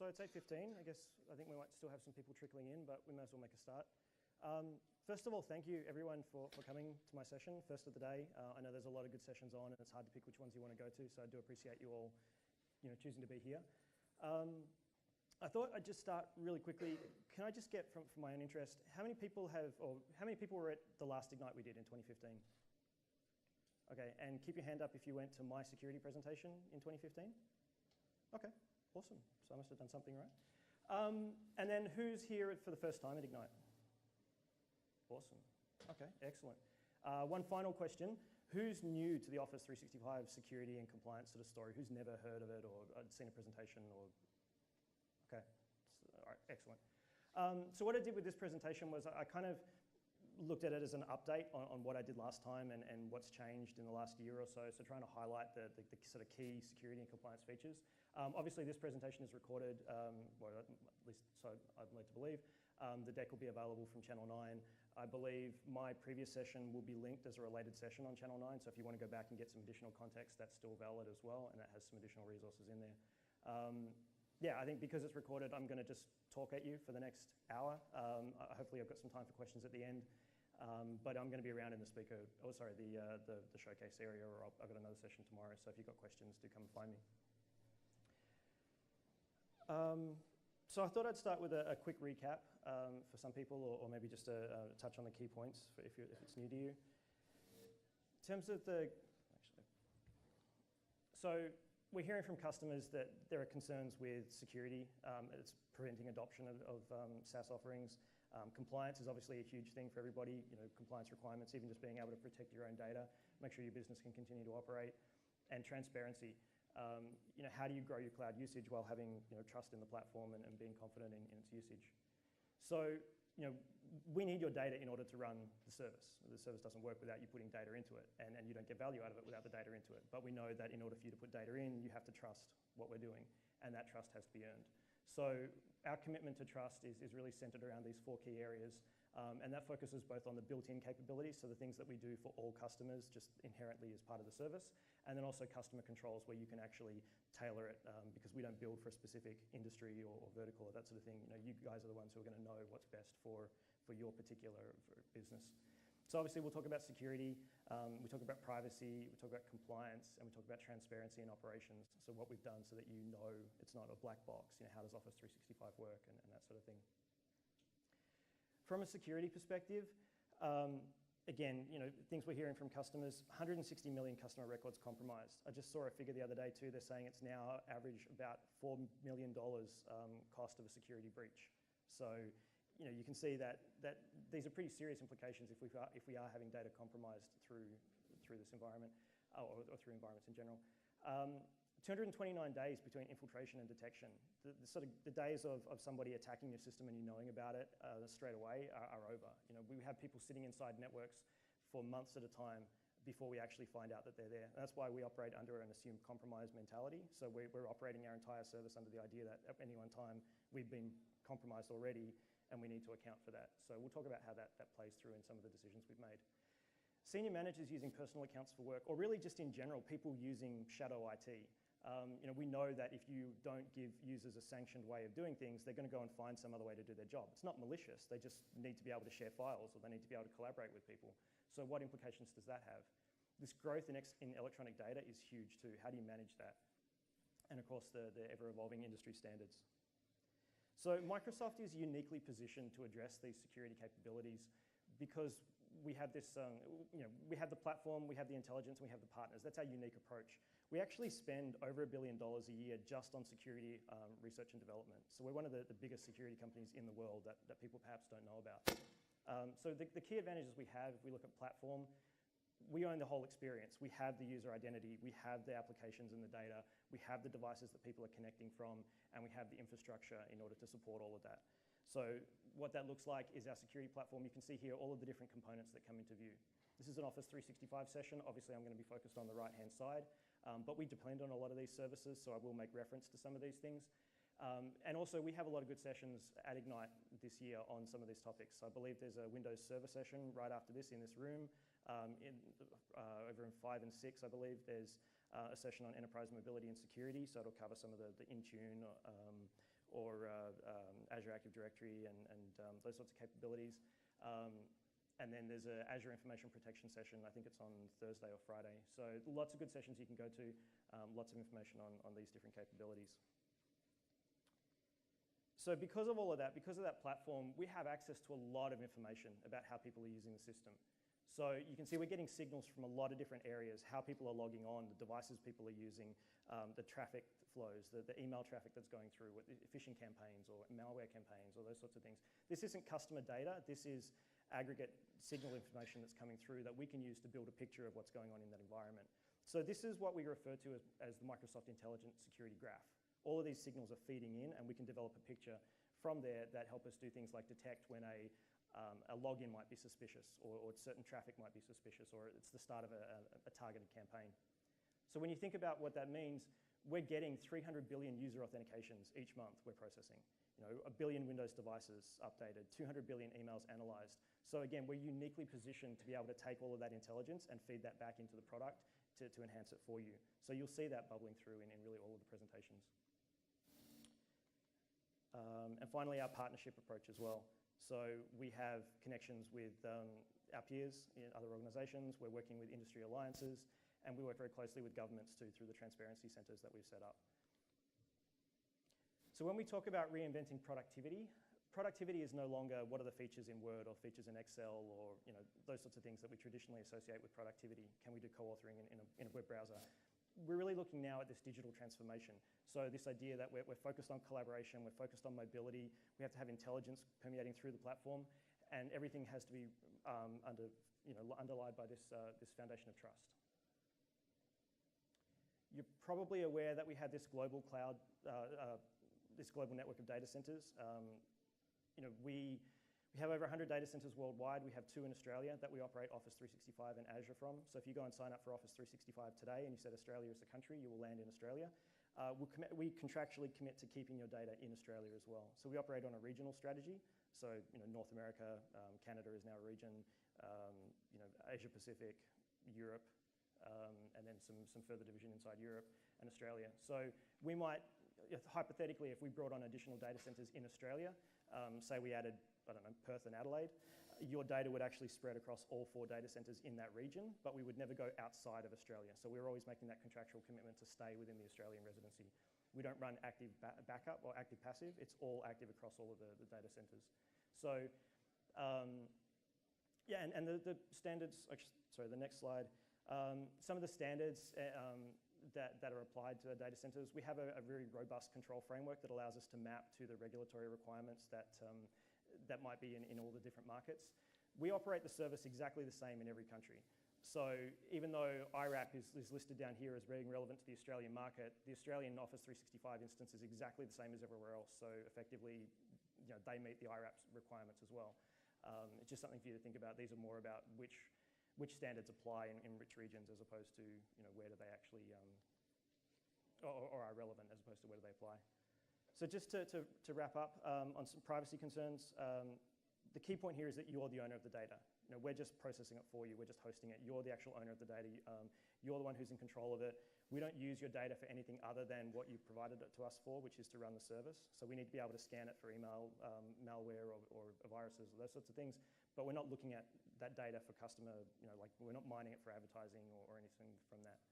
So it's 8:15. I think we might still have some people trickling in, but we may as well make a start. First of all, thank you everyone for coming to my session, first of the day. I know there's a lot of good sessions on, and it's hard to pick which ones you want to go to, so I do appreciate you all choosing to be here. I thought I'd just start really quickly. Can I just get, from my own interest, how many people were at the last Ignite we did in 2015? Okay, and keep your hand up if you went to my security presentation in 2015. Okay, awesome. So I must have done something right. And then who's here for the first time at Ignite? Awesome. Okay, excellent. One final question. Who's new to the Office 365 security and compliance sort of story? Who's never heard of it or seen a presentation or... Okay, all right, excellent. So what I did with this presentation was I kind of looked at it as an update on what I did last time and what's changed in the last year or so, so trying to highlight the sort of key security and compliance features. Obviously this presentation is recorded, well, at least so I'm led to believe. The deck will be available from Channel 9. I believe my previous session will be linked as a related session on Channel 9, so if you want to go back and get some additional context, that's still valid as well, and that has some additional resources in there. Yeah, I think because it's recorded, I'm going to just talk at you for the next hour. Hopefully I've got some time for questions at the end, but I'm going to be around in the the showcase area, or I've got another session tomorrow, so if you've got questions, do come and find me. So I thought I'd start with a quick recap for some people, or maybe just a touch on the key points if it's new to you. In terms of so we're hearing from customers that there are concerns with security. It's preventing adoption of SaaS offerings. Compliance is obviously a huge thing for everybody. Compliance requirements, even just being able to protect your own data, make sure your business can continue to operate, and transparency. How do you grow your cloud usage while having trust in the platform and being confident in its usage? So we need your data in order to run the service. The service doesn't work without you putting data into it, and you don't get value out of it without the data into it. But we know that in order for you to put data in, you have to trust what we're doing, and that trust has to be earned. So our commitment to trust is really centered around these 4 key areas, and that focuses both on the built-in capabilities, so the things that we do for all customers just inherently as part of the service, and then also customer controls where you can actually tailor it because we don't build for a specific industry or vertical or that sort of thing. You guys are the ones who are going to know what's best for your particular business. So obviously we'll talk about security, we talk about privacy, we talk about compliance, and we talk about transparency in operations. So what we've done so that it's not a black box, how does Office 365 work and that sort of thing. From a security perspective, again, things we're hearing from customers, 160 million customer records compromised. I just saw a figure the other day too. They're saying it's now average about $4 million cost of a security breach. So you can see that these are pretty serious implications if we are having data compromised through this environment or through environments in general. 229 days between infiltration and detection. The days of somebody attacking your system and you knowing about it straight away are over. We have people sitting inside networks for months at a time before we actually find out that they're there. And that's why we operate under an assumed compromise mentality. So we're operating our entire service under the idea that at any one time we've been compromised already and we need to account for that. So we'll talk about how that plays through in some of the decisions we've made. Senior managers using personal accounts for work, or really just in general, people using shadow IT. We know that if you don't give users a sanctioned way of doing things, they're going to go and find some other way to do their job. It's not malicious. They just need to be able to share files, or they need to be able to collaborate with people. So what implications does that have? This growth in electronic data is huge too. How do you manage that? And of course, the ever-evolving industry standards. So Microsoft is uniquely positioned to address these security capabilities because we have this, we have the platform, we have the intelligence, and we have the partners. That's our unique approach. We actually spend over $1 billion a year just on security research and development. So we're one of the biggest security companies in the world that people perhaps don't know about. So the key advantages we have, if we look at platform, we own the whole experience. We have the user identity, we have the applications and the data, we have the devices that people are connecting from, and we have the infrastructure in order to support all of that. So what that looks like is our security platform. You can see here all of the different components that come into view. This is an Office 365 session. Obviously, I'm going to be focused on the right-hand side, but we depend on a lot of these services, so I will make reference to some of these things. And also, we have a lot of good sessions at Ignite this year on some of these topics. So I believe there's a Windows Server session right after this in this room. Over in 5 and 6, I believe, there's a session on enterprise mobility and security, so it'll cover some of the Intune Azure Active Directory and those sorts of capabilities. And then there's an Azure Information Protection session. I think it's on Thursday or Friday. So lots of good sessions you can go to, lots of information on these different capabilities. So because of all of that, because of that platform, we have access to a lot of information about how people are using the system. So you can see we're getting signals from a lot of different areas, how people are logging on, the devices people are using, the traffic flows, the email traffic that's going through, phishing campaigns or malware campaigns or those sorts of things. This isn't customer data. This is aggregate signal information that's coming through that we can use to build a picture of what's going on in that environment. So this is what we refer to as the Microsoft Intelligent Security Graph. All of these signals are feeding in, and we can develop a picture from there that help us do things like detect when a login might be suspicious, or certain traffic might be suspicious, or it's the start of a targeted campaign. So when you think about what that means, we're getting 300 billion user authentications each month we're processing. 1 billion Windows devices updated, 200 billion emails analyzed. So again, we're uniquely positioned to be able to take all of that intelligence and feed that back into the product to enhance it for you. So you'll see that bubbling through in really all of the presentations. And finally, our partnership approach as well. So we have connections with our peers in other organizations. We're working with industry alliances, and we work very closely with governments too through the transparency centers that we've set up. So when we talk about reinventing productivity, productivity is no longer what are the features in Word or features in Excel or those sorts of things that we traditionally associate with productivity. Can we do co-authoring in a web browser? We're really looking now at this digital transformation. So this idea that we're focused on collaboration, we're focused on mobility, we have to have intelligence permeating through the platform, and everything has to be underlined by this foundation of trust. You're probably aware that we have this global cloud, this global network of data centers. We have over 100 data centers worldwide. We have 2 in Australia that we operate Office 365 and Azure from. So if you go and sign up for Office 365 today and you set Australia as the country, you will land in Australia. We contractually commit to keeping your data in Australia as well. So we operate on a regional strategy. So North America, Canada is now a region, Asia Pacific, Europe, and then some further division inside Europe and Australia. So we might, hypothetically, if we brought on additional data centers in Australia, say we added, I don't know, Perth and Adelaide, your data would actually spread across all 4 data centers in that region, but we would never go outside of Australia. So we're always making that contractual commitment to stay within the Australian residency. We don't run active backup or active passive. It's all active across all of the data centers. So yeah, and the standards, sorry, the next slide. Some of the standards that are applied to the data centers, we have a very robust control framework that allows us to map to the regulatory requirements that might be in all the different markets. We operate the service exactly the same in every country. So even though IRAP is listed down here as being relevant to the Australian market, the Australian Office 365 instance is exactly the same as everywhere else. So effectively, they meet the IRAP requirements as well. It's just something for you to think about. These are more about which standards apply in which regions as opposed to where do they actually, or are relevant as opposed to where do they apply. So just to wrap up on some privacy concerns, the key point here is that you're the owner of the data. We're just processing it for you. We're just hosting it. You're the actual owner of the data. You're the one who's in control of it. We don't use your data for anything other than what you've provided it to us for, which is to run the service. So we need to be able to scan it for email, malware, or viruses, or those sorts of things. But we're not looking at that data for customer, like we're not mining it for advertising or anything from that.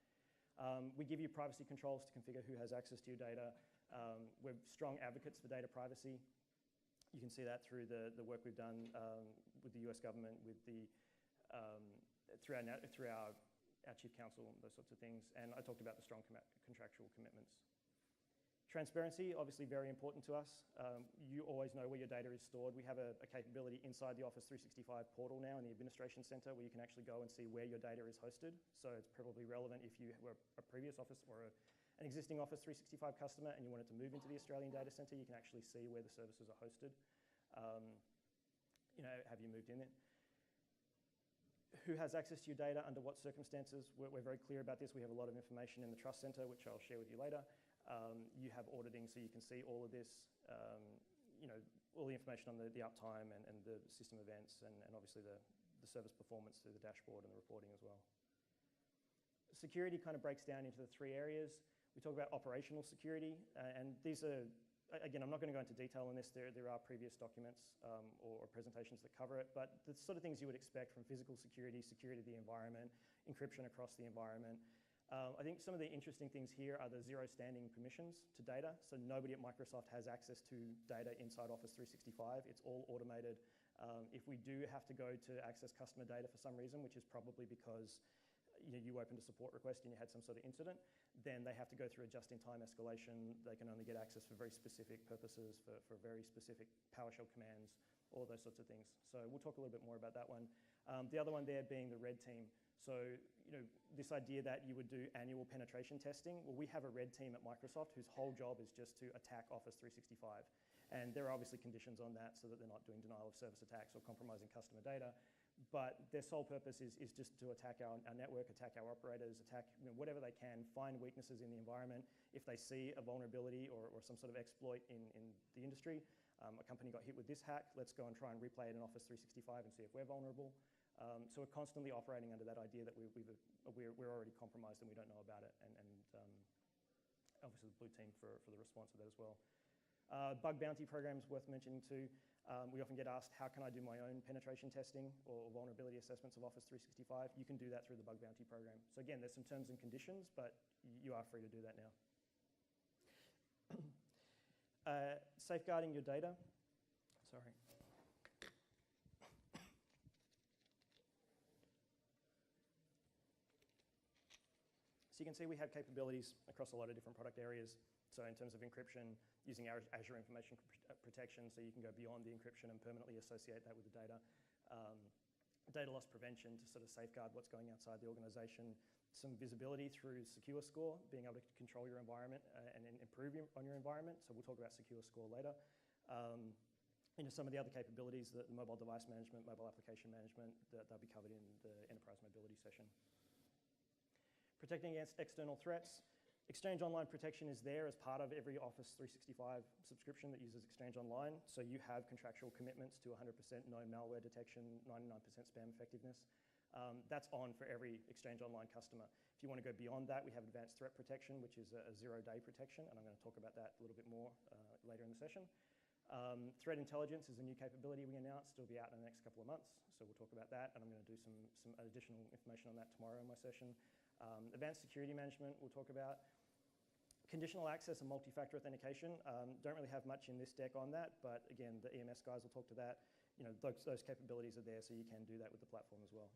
We give you privacy controls to configure who has access to your data. We're strong advocates for data privacy. You can see that through the work we've done with the US government, with through our Chief Counsel, those sorts of things. And I talked about the strong contractual commitments. Transparency, obviously very important to us. You always know where your data is stored. We have a capability inside the Office 365 portal now in the Administration Center where you can actually go and see where your data is hosted. So it's probably relevant if you were a previous Office or an existing Office 365 customer and you wanted to move into the Australian Data Center, you can actually see where the services are hosted. Have you moved in there? Who has access to your data, under what circumstances? We're very clear about this. We have a lot of information in the Trust Center, which I'll share with you later. You have auditing, so you can see all of this, all the information on the uptime and the system events and obviously the service performance through the dashboard and the reporting as well. Security kind of breaks down into the 3 areas. We talk about operational security, and these are again, I'm not going to go into detail on this. There are previous documents or presentations that cover it, but the sort of things you would expect from physical security, security of the environment, encryption across the environment. I think some of the interesting things here are the zero standing permissions to data. So nobody at Microsoft has access to data inside Office 365. It's all automated. If we do have to go to access customer data for some reason, which is probably because you opened a support request and you had some sort of incident, then they have to go through a just-in-time escalation. They can only get access for very specific purposes, for very specific PowerShell commands, all those sorts of things. So we'll talk a little bit more about that one. The other one there being the red team. So this idea that you would do annual penetration testing. Well, we have a red team at Microsoft whose whole job is just to attack Office 365. And there are obviously conditions on that so that they're not doing denial of service attacks or compromising customer data. But their sole purpose is just to attack our network, attack our operators, attack whatever they can, find weaknesses in the environment. If they see a vulnerability or some sort of exploit in the industry, a company got hit with this hack, let's go and try and replay it in Office 365 and see if we're vulnerable. So we're constantly operating under that idea that we're already compromised and we don't know about it, and obviously the blue team for the response to that as well. Bug bounty programs worth mentioning too. We often get asked, how can I do my own penetration testing or vulnerability assessments of Office 365? You can do that through the bug bounty program. So again, there's some terms and conditions, but you are free to do that now. Safeguarding your data. Sorry. So you can see we have capabilities across a lot of different product areas. So in terms of encryption, using Azure Information Protection, so you can go beyond the encryption and permanently associate that with the data. Data loss prevention to sort of safeguard what's going outside the organization. Some visibility through Secure Score, being able to control your environment and improve on your environment. So we'll talk about Secure Score later. Some of the other capabilities, the mobile device management, mobile application management, they'll be covered in the enterprise mobility session. Protecting against external threats. Exchange Online protection is there as part of every Office 365 subscription that uses Exchange Online. So you have contractual commitments to 100% no malware detection, 99% spam effectiveness. That's on for every Exchange Online customer. If you want to go beyond that, we have Advanced Threat Protection, which is a zero-day protection, and I'm going to talk about that a little bit more later in the session. Threat Intelligence is a new capability we announced. It'll be out in the next couple of months, so we'll talk about that, and I'm going to do some additional information on that tomorrow in my session. Advanced Security Management we'll talk about. Conditional access and multi-factor authentication. Don't really have much in this deck on that, but again, the EMS guys will talk to that. Those capabilities are there, so you can do that with the platform as well.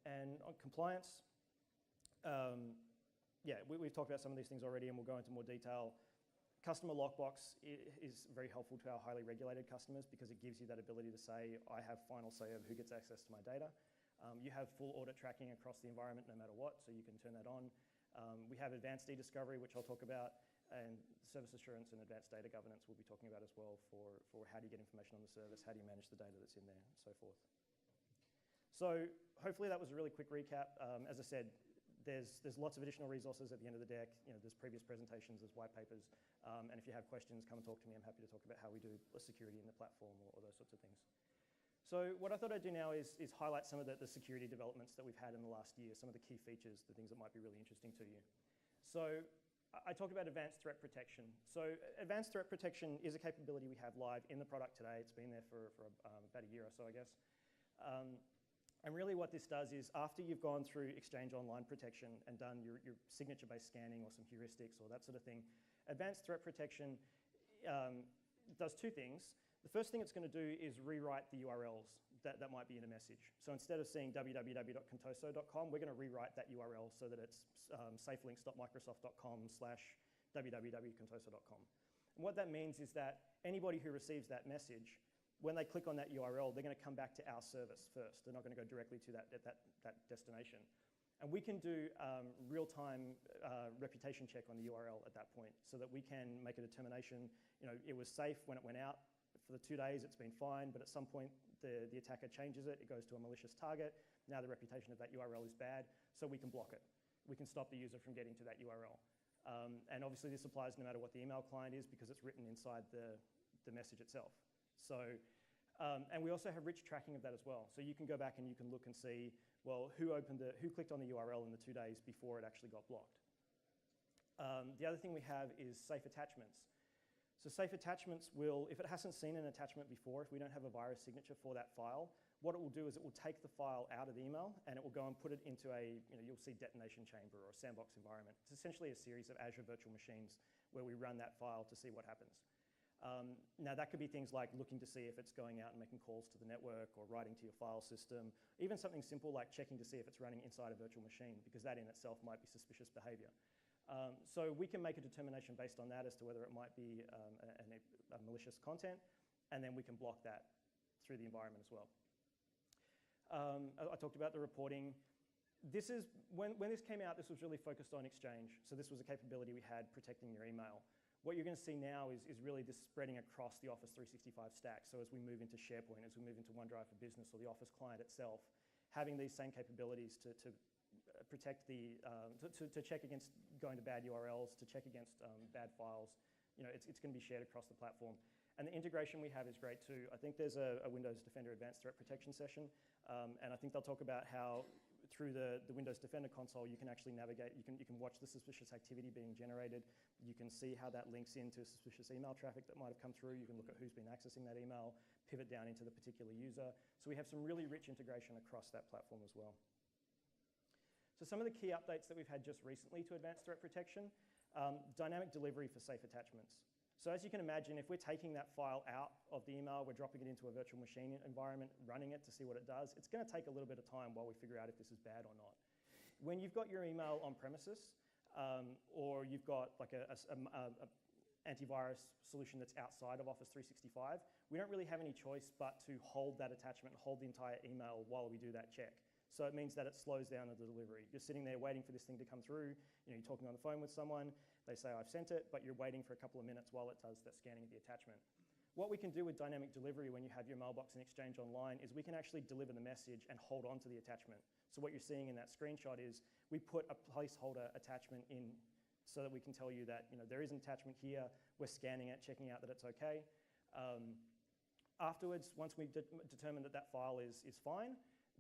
And on compliance, we've talked about some of these things already, and we'll go into more detail. Customer lockbox is very helpful to our highly regulated customers because it gives you that ability to say, I have final say over who gets access to my data. You have full audit tracking across the environment no matter what, so you can turn that on. We have advanced e-discovery, which I'll talk about, and service assurance and advanced data governance we'll be talking about as well for how do you get information on the service, how do you manage the data that's in there, and so forth. So hopefully that was a really quick recap. As I said, there's lots of additional resources at the end of the deck. There's previous presentations, there's white papers, and if you have questions, come and talk to me. I'm happy to talk about how we do security in the platform or those sorts of things. So what I thought I'd do now is highlight some of the security developments that we've had in the last year, some of the key features, the things that might be really interesting to you. So I talked about Advanced Threat Protection. So Advanced Threat Protection is a capability we have live in the product today. It's been there for about a year or so, I guess. And really what this does is after you've gone through Exchange Online protection and done your signature-based scanning or some heuristics or that sort of thing, Advanced Threat Protection does two things. The first thing it's going to do is rewrite the URLs that might be in a message. So instead of seeing www.contoso.com, we're going to rewrite that URL so that it's safelinks.microsoft.com/www.contoso.com. And what that means is that anybody who receives that message, when they click on that URL, they're going to come back to our service first. They're not going to go directly to that destination. And we can do real-time reputation check on the URL at that point so that we can make a determination, it was safe when it went out. For the 2 days, it's been fine, but at some point, the attacker changes it. It goes to a malicious target. Now the reputation of that URL is bad, so we can block it. We can stop the user from getting to that URL. And obviously, this applies no matter what the email client is because it's written inside the message itself. So, and we also have rich tracking of that as well. So you can go back and you can look and see, well, who clicked on the URL in the 2 days before it actually got blocked. The other thing we have is safe attachments. So safe attachments will, if it hasn't seen an attachment before, if we don't have a virus signature for that file, what it will do is it will take the file out of the email and it will go and put it into a, you'll see detonation chamber or a sandbox environment. It's essentially a series of Azure virtual machines where we run that file to see what happens. Now that could be things like looking to see if it's going out and making calls to the network or writing to your file system, even something simple like checking to see if it's running inside a virtual machine, because that in itself might be suspicious behavior. So we can make a determination based on that as to whether it might be a malicious content, and then we can block that through the environment as well. I talked about the reporting. This is, when this came out, this was really focused on Exchange. So this was a capability we had protecting your email. What you're going to see now is really this spreading across the Office 365 stack. So as we move into SharePoint, as we move into OneDrive for Business or the Office client itself, having these same capabilities to protect the, to check against going to bad URLs, to check against bad files, it's going to be shared across the platform. And the integration we have is great too. I think there's a Windows Defender Advanced Threat Protection session, and I think they'll talk about how through the Windows Defender console you can actually navigate, you can watch the suspicious activity being generated, you can see how that links into suspicious email traffic that might have come through, you can look at who's been accessing that email, pivot down into the particular user. So we have some really rich integration across that platform as well. So some of the key updates that we've had just recently to Advanced Threat Protection, dynamic delivery for safe attachments. So as you can imagine, if we're taking that file out of the email, we're dropping it into a virtual machine environment, running it to see what it does, it's going to take a little bit of time while we figure out if this is bad or not. When you've got your email on premises, or you've got like a antivirus solution that's outside of Office 365, we don't really have any choice but to hold that attachment, hold the entire email while we do that check. So it means that it slows down the delivery. You're sitting there waiting for this thing to come through, you're talking on the phone with someone, they say, I've sent it, but you're waiting for a couple of minutes while it does that scanning of the attachment. What we can do with dynamic delivery when you have your mailbox and Exchange online is we can actually deliver the message and hold on to the attachment. So what you're seeing in that screenshot is we put a placeholder attachment in so that we can tell you that there is an attachment here, we're scanning it, checking out that it's okay. Afterwards, once we've determined that that file is fine,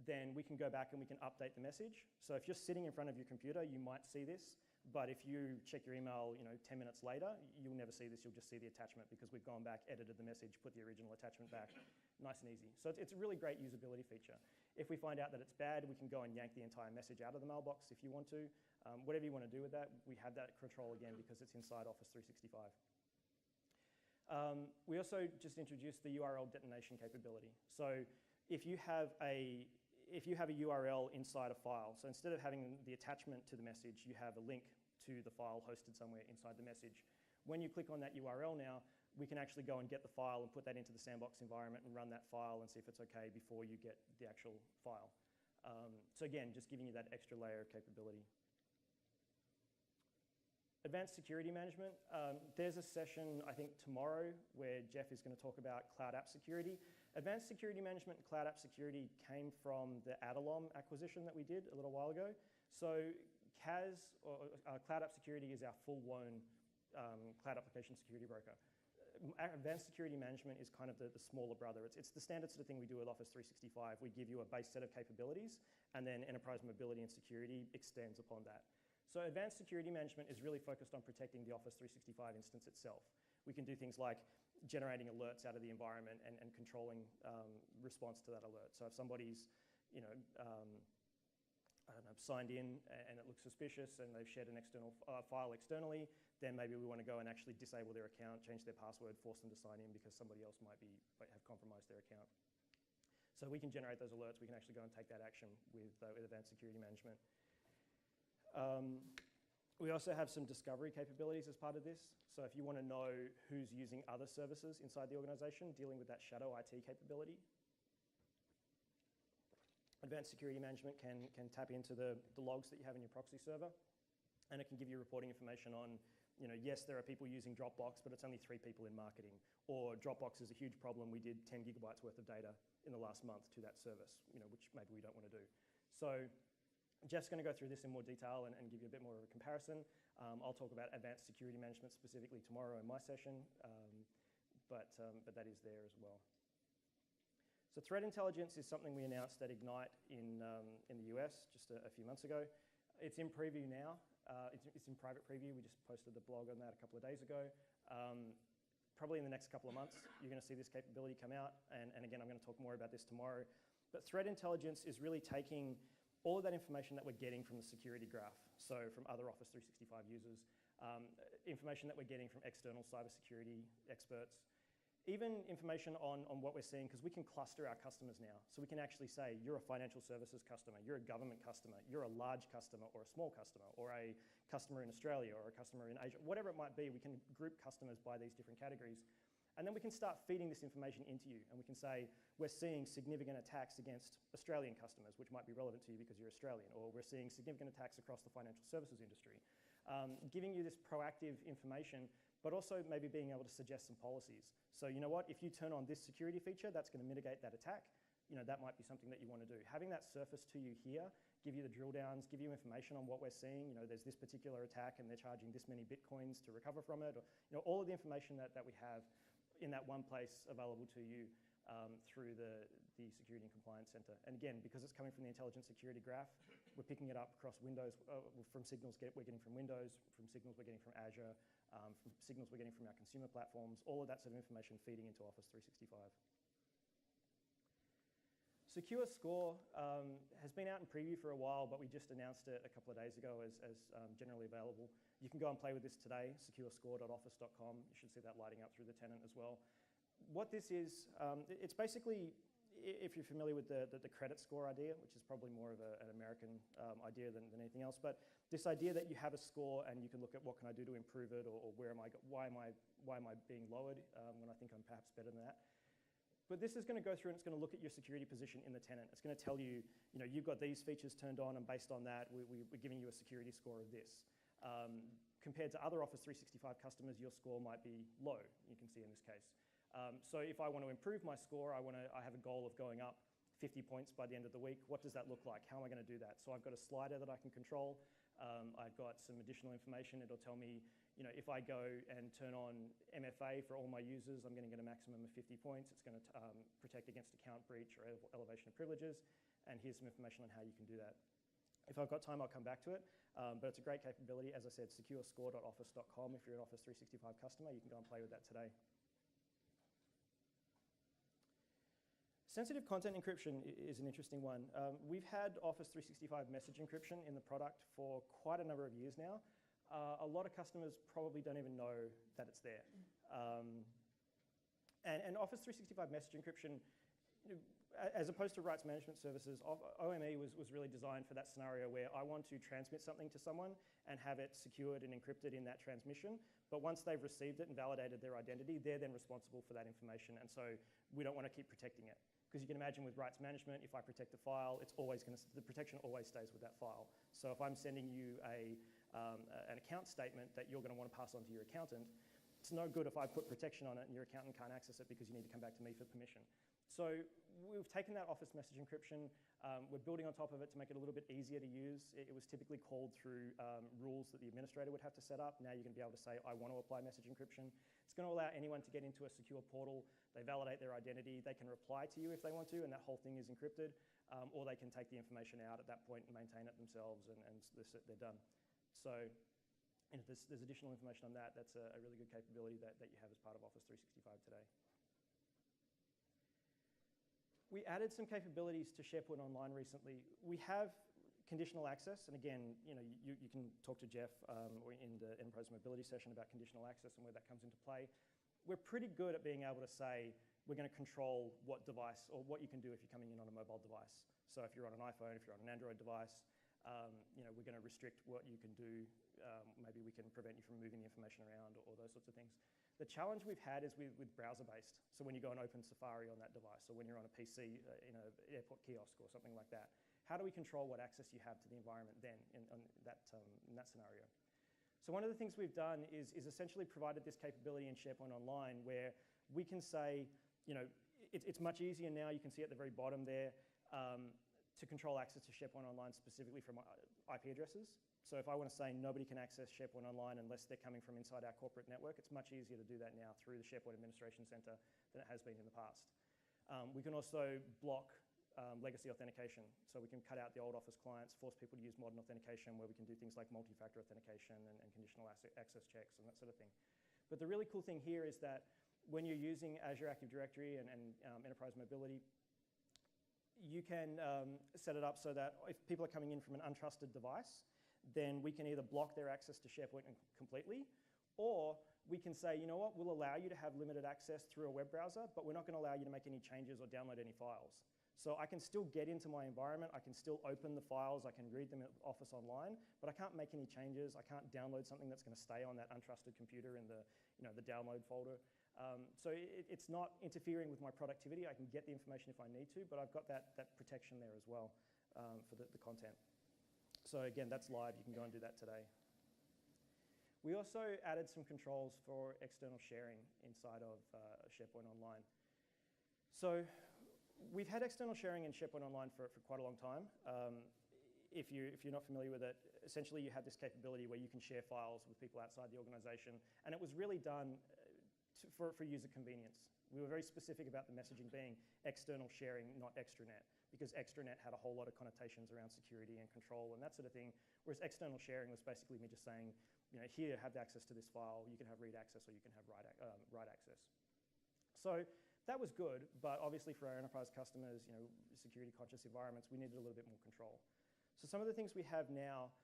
then we can go back and we can update the message. So if you're sitting in front of your computer, you might see this, but if you check your email 10 minutes later, you'll never see this, you'll just see the attachment because we've gone back, edited the message, put the original attachment back, nice and easy. So it's a really great usability feature. If we find out that it's bad, we can go and yank the entire message out of the mailbox if you want to. Whatever you want to do with that, we have that control again because it's inside Office 365. We also just introduced the URL detonation capability. So if you have a URL inside a file, so instead of having the attachment to the message, you have a link to the file hosted somewhere inside the message. When you click on that URL now, we can actually go and get the file and put that into the sandbox environment and run that file and see if it's okay before you get the actual file. So again, just giving you that extra layer of capability. Advanced security management. There's a session, I think, tomorrow where Jeff is going to talk about cloud app security. Advanced security management and cloud app security came from the Adalom acquisition that we did a little while ago. So CAS, or Cloud App Security, is our full-blown cloud application security broker. Advanced security management is kind of the smaller brother. It's the standard sort of thing we do with Office 365. We give you a base set of capabilities, and then enterprise mobility and security extends upon that. So advanced security management is really focused on protecting the Office 365 instance itself. We can do things like generating alerts out of the environment and controlling response to that alert. So if somebody's, I don't know, signed in and it looks suspicious and they've shared an external file externally, then maybe we want to go and actually disable their account, change their password, force them to sign in because somebody else might have compromised their account. So we can generate those alerts. We can actually go and take that action with advanced security management. We also have some discovery capabilities as part of this. So if you want to know who's using other services inside the organization, dealing with that shadow IT capability. Advanced security management can tap into the logs that you have in your proxy server, and it can give you reporting information on, yes, there are people using Dropbox, but it's only 3 people in marketing. Or Dropbox is a huge problem. We did 10 gigabytes worth of data in the last month to that service, which maybe we don't want to do. So Jeff's going to go through this in more detail and give you a bit more of a comparison. I'll talk about advanced security management specifically tomorrow in my session, but that is there as well. So threat intelligence is something we announced at Ignite in the US just a few months ago. It's in preview now. It's in private preview. We just posted the blog on that a couple of days ago. Probably in the next couple of months, you're going to see this capability come out. And again, I'm going to talk more about this tomorrow. But threat intelligence is really taking all of that information that we're getting from the security graph, so from other Office 365 users, information that we're getting from external cybersecurity experts, even information on what we're seeing, because we can cluster our customers now. So we can actually say, you're a financial services customer, you're a government customer, you're a large customer or a small customer, or a customer in Australia or a customer in Asia, whatever it might be. We can group customers by these different categories. And then we can start feeding this information into you. And we can say, we're seeing significant attacks against Australian customers, which might be relevant to you because you're Australian, or we're seeing significant attacks across the financial services industry. Giving you this proactive information, but also maybe being able to suggest some policies. So you know what, if you turn on this security feature, that's going to mitigate that attack. You know, that might be something that you want to do. Having that surface to you here, give you the drill downs, give you information on what we're seeing. You know, there's this particular attack and they're charging this many Bitcoins to recover from it. Or, you know, all of the information that we have in that one place available to you through the Security and Compliance Center. And again, because it's coming from the Intelligent Security Graph, we're picking it up across Windows, from signals we're getting from Windows, from signals we're getting from Azure, from signals we're getting from our consumer platforms, all of that sort of information feeding into Office 365. Secure Score has been out in preview for a while, but we just announced it a couple of days ago as generally available. You can go and play with this today, securescore.office.com. You should see that lighting up through the tenant as well. What this is, it's basically, if you're familiar with the credit score idea, which is probably more of an American idea than anything else, but this idea that you have a score and you can look at what can I do to improve it, or why am I being lowered when I think I'm perhaps better than that. But this is going to go through and it's going to look at your security position in the tenant. It's going to tell you, you know, you've got these features turned on, and based on that, we're giving you a security score of this. Compared to other Office 365 customers, your score might be low, you can see in this case. So if I want to improve my score, I have a goal of going up 50 points by the end of the week. What does that look like? How am I going to do that? So I've got a slider that I can control. I've got some additional information. It'll tell me, you know, if I go and turn on MFA for all my users, I'm going to get a maximum of 50 points. It's going to protect against account breach or elevation of privileges. And here's some information on how you can do that. If I've got time, I'll come back to it. But it's a great capability. As I said, securescore.office.com. If you're an Office 365 customer, you can go and play with that today. Sensitive content encryption is an interesting one. We've had Office 365 message encryption in the product for quite a number of years now. A lot of customers probably don't even know that it's there. And Office 365 message encryption, as opposed to rights management services, OME was really designed for that scenario where I want to transmit something to someone and have it secured and encrypted in that transmission. But once they've received it and validated their identity, they're then responsible for that information. And so we don't want to keep protecting it. Because you can imagine with rights management, if I protect a file, it's always going to, the protection always stays with that file. So if I'm sending you an account statement that you're going to want to pass on to your accountant, it's no good if I put protection on it and your accountant can't access it because you need to come back to me for permission. So we've taken that Office message encryption, we're building on top of it to make it a little bit easier to use. It was typically called through rules that the administrator would have to set up. Now you're going to be able to say, I want to apply message encryption. It's going to allow anyone to get into a secure portal. They validate their identity. They can reply to you if they want to, and that whole thing is encrypted. Or they can take the information out at that point and maintain it themselves, and they're done. So you know, there's additional information on that. That's a really good capability that you have as part of Office 365 today. We added some capabilities to SharePoint Online recently. We have conditional access, and again, you know, you can talk to Jeff in the Enterprise Mobility session about conditional access and where that comes into play. We're pretty good at being able to say, we're going to control what device or what you can do if you're coming in on a mobile device. So if you're on an iPhone, if you're on an Android device, you know, we're going to restrict what you can do. Maybe we can prevent you from moving the information around or those sorts of things. The challenge we've had is with browser-based. So when you go and open Safari on that device, or when you're on a PC in an airport kiosk or something like that, how do we control what access you have to the environment then in that scenario? So one of the things we've done is essentially provided this capability in SharePoint Online where we can say, you know, it's much easier now, you can see at the very bottom there, to control access to SharePoint Online specifically from IP addresses. So if I want to say nobody can access SharePoint Online unless they're coming from inside our corporate network, it's much easier to do that now through the SharePoint Administration Center than it has been in the past. We can also block legacy authentication. So we can cut out the old Office clients, force people to use modern authentication where we can do things like multi-factor authentication and conditional access checks and that sort of thing. But the really cool thing here is that when you're using Azure Active Directory and Enterprise Mobility, you can set it up so that if people are coming in from an untrusted device, then we can either block their access to SharePoint completely, or we can say, you know what, we'll allow you to have limited access through a web browser, but we're not going to allow you to make any changes or download any files. So I can still get into my environment, I can still open the files, I can read them at Office Online, but I can't make any changes, I can't download something that's going to stay on that untrusted computer in the, the download folder. So it's not interfering with my productivity. I can get the information if I need to, but I've got that protection there as well for the content. So again, that's live, you can go and do that today. We also added some controls for external sharing inside of SharePoint Online. So we've had external sharing in SharePoint Online for quite a long time. If you're not familiar with it, essentially you have this capability where you can share files with people outside the organization, and it was really done for user convenience. We were very specific about the messaging being external sharing, not extranet, because extranet had a whole lot of connotations around security and control and that sort of thing, whereas external sharing was basically me just saying, here, have access to this file, you can have read access or you can have write access. So that was good, but obviously for our enterprise customers, security conscious environments, we needed a little bit more control. So some of the things we have now,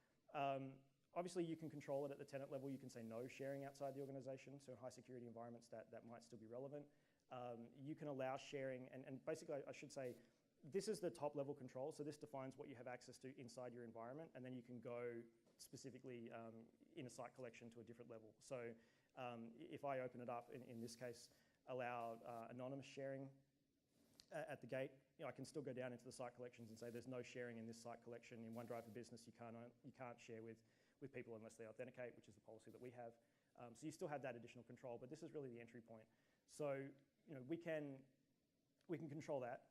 obviously you can control it at the tenant level, you can say no sharing outside the organization, so in high security environments that might still be relevant. You can allow sharing, and basically I should say, this is the top level control, so this defines what you have access to inside your environment, and then you can go specifically in a site collection to a different level. So if I open it up, in this case, allow anonymous sharing at the gate, I can still go down into the site collections and say there's no sharing in this site collection. In OneDrive for Business, you can't share with people unless they authenticate, which is the policy that we have. So you still have that additional control, but this is really the entry point. So we can control that.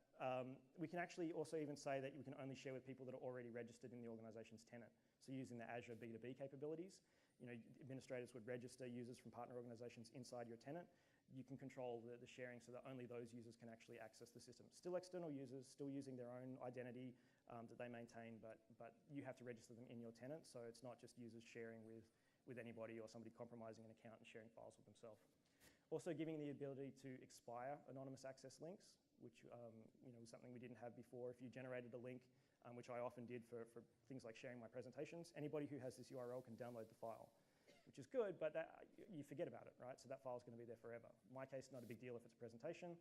We can actually also even say that we can only share with people that are already registered in the organization's tenant. So using the Azure B2B capabilities, administrators would register users from partner organizations inside your tenant. You can control the sharing so that only those users can actually access the system. Still external users, still using their own identity that they maintain, but you have to register them in your tenant, so it's not just users sharing with anybody or somebody compromising an account and sharing files with themselves. Also giving the ability to expire anonymous access links, which was something we didn't have before. If you generated a link, which I often did for things like sharing my presentations, anybody who has this URL can download the file, which is good, but you forget about it, right? So that file's going to be there forever. In my case, not a big deal if it's a presentation.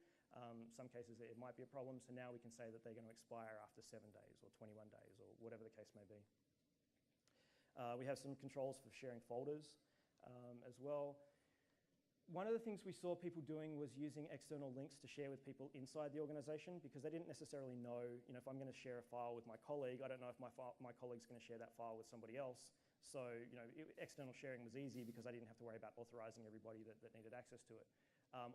Some cases it might be a problem, so now we can say that they're going to expire after 7 days or 21 days or whatever the case may be. We have some controls for sharing folders as well. One of the things we saw people doing was using external links to share with people inside the organization because they didn't necessarily know, if I'm going to share a file with my colleague, I don't know if my colleague's going to share that file with somebody else. So, external sharing was easy because I didn't have to worry about authorizing everybody that needed access to it.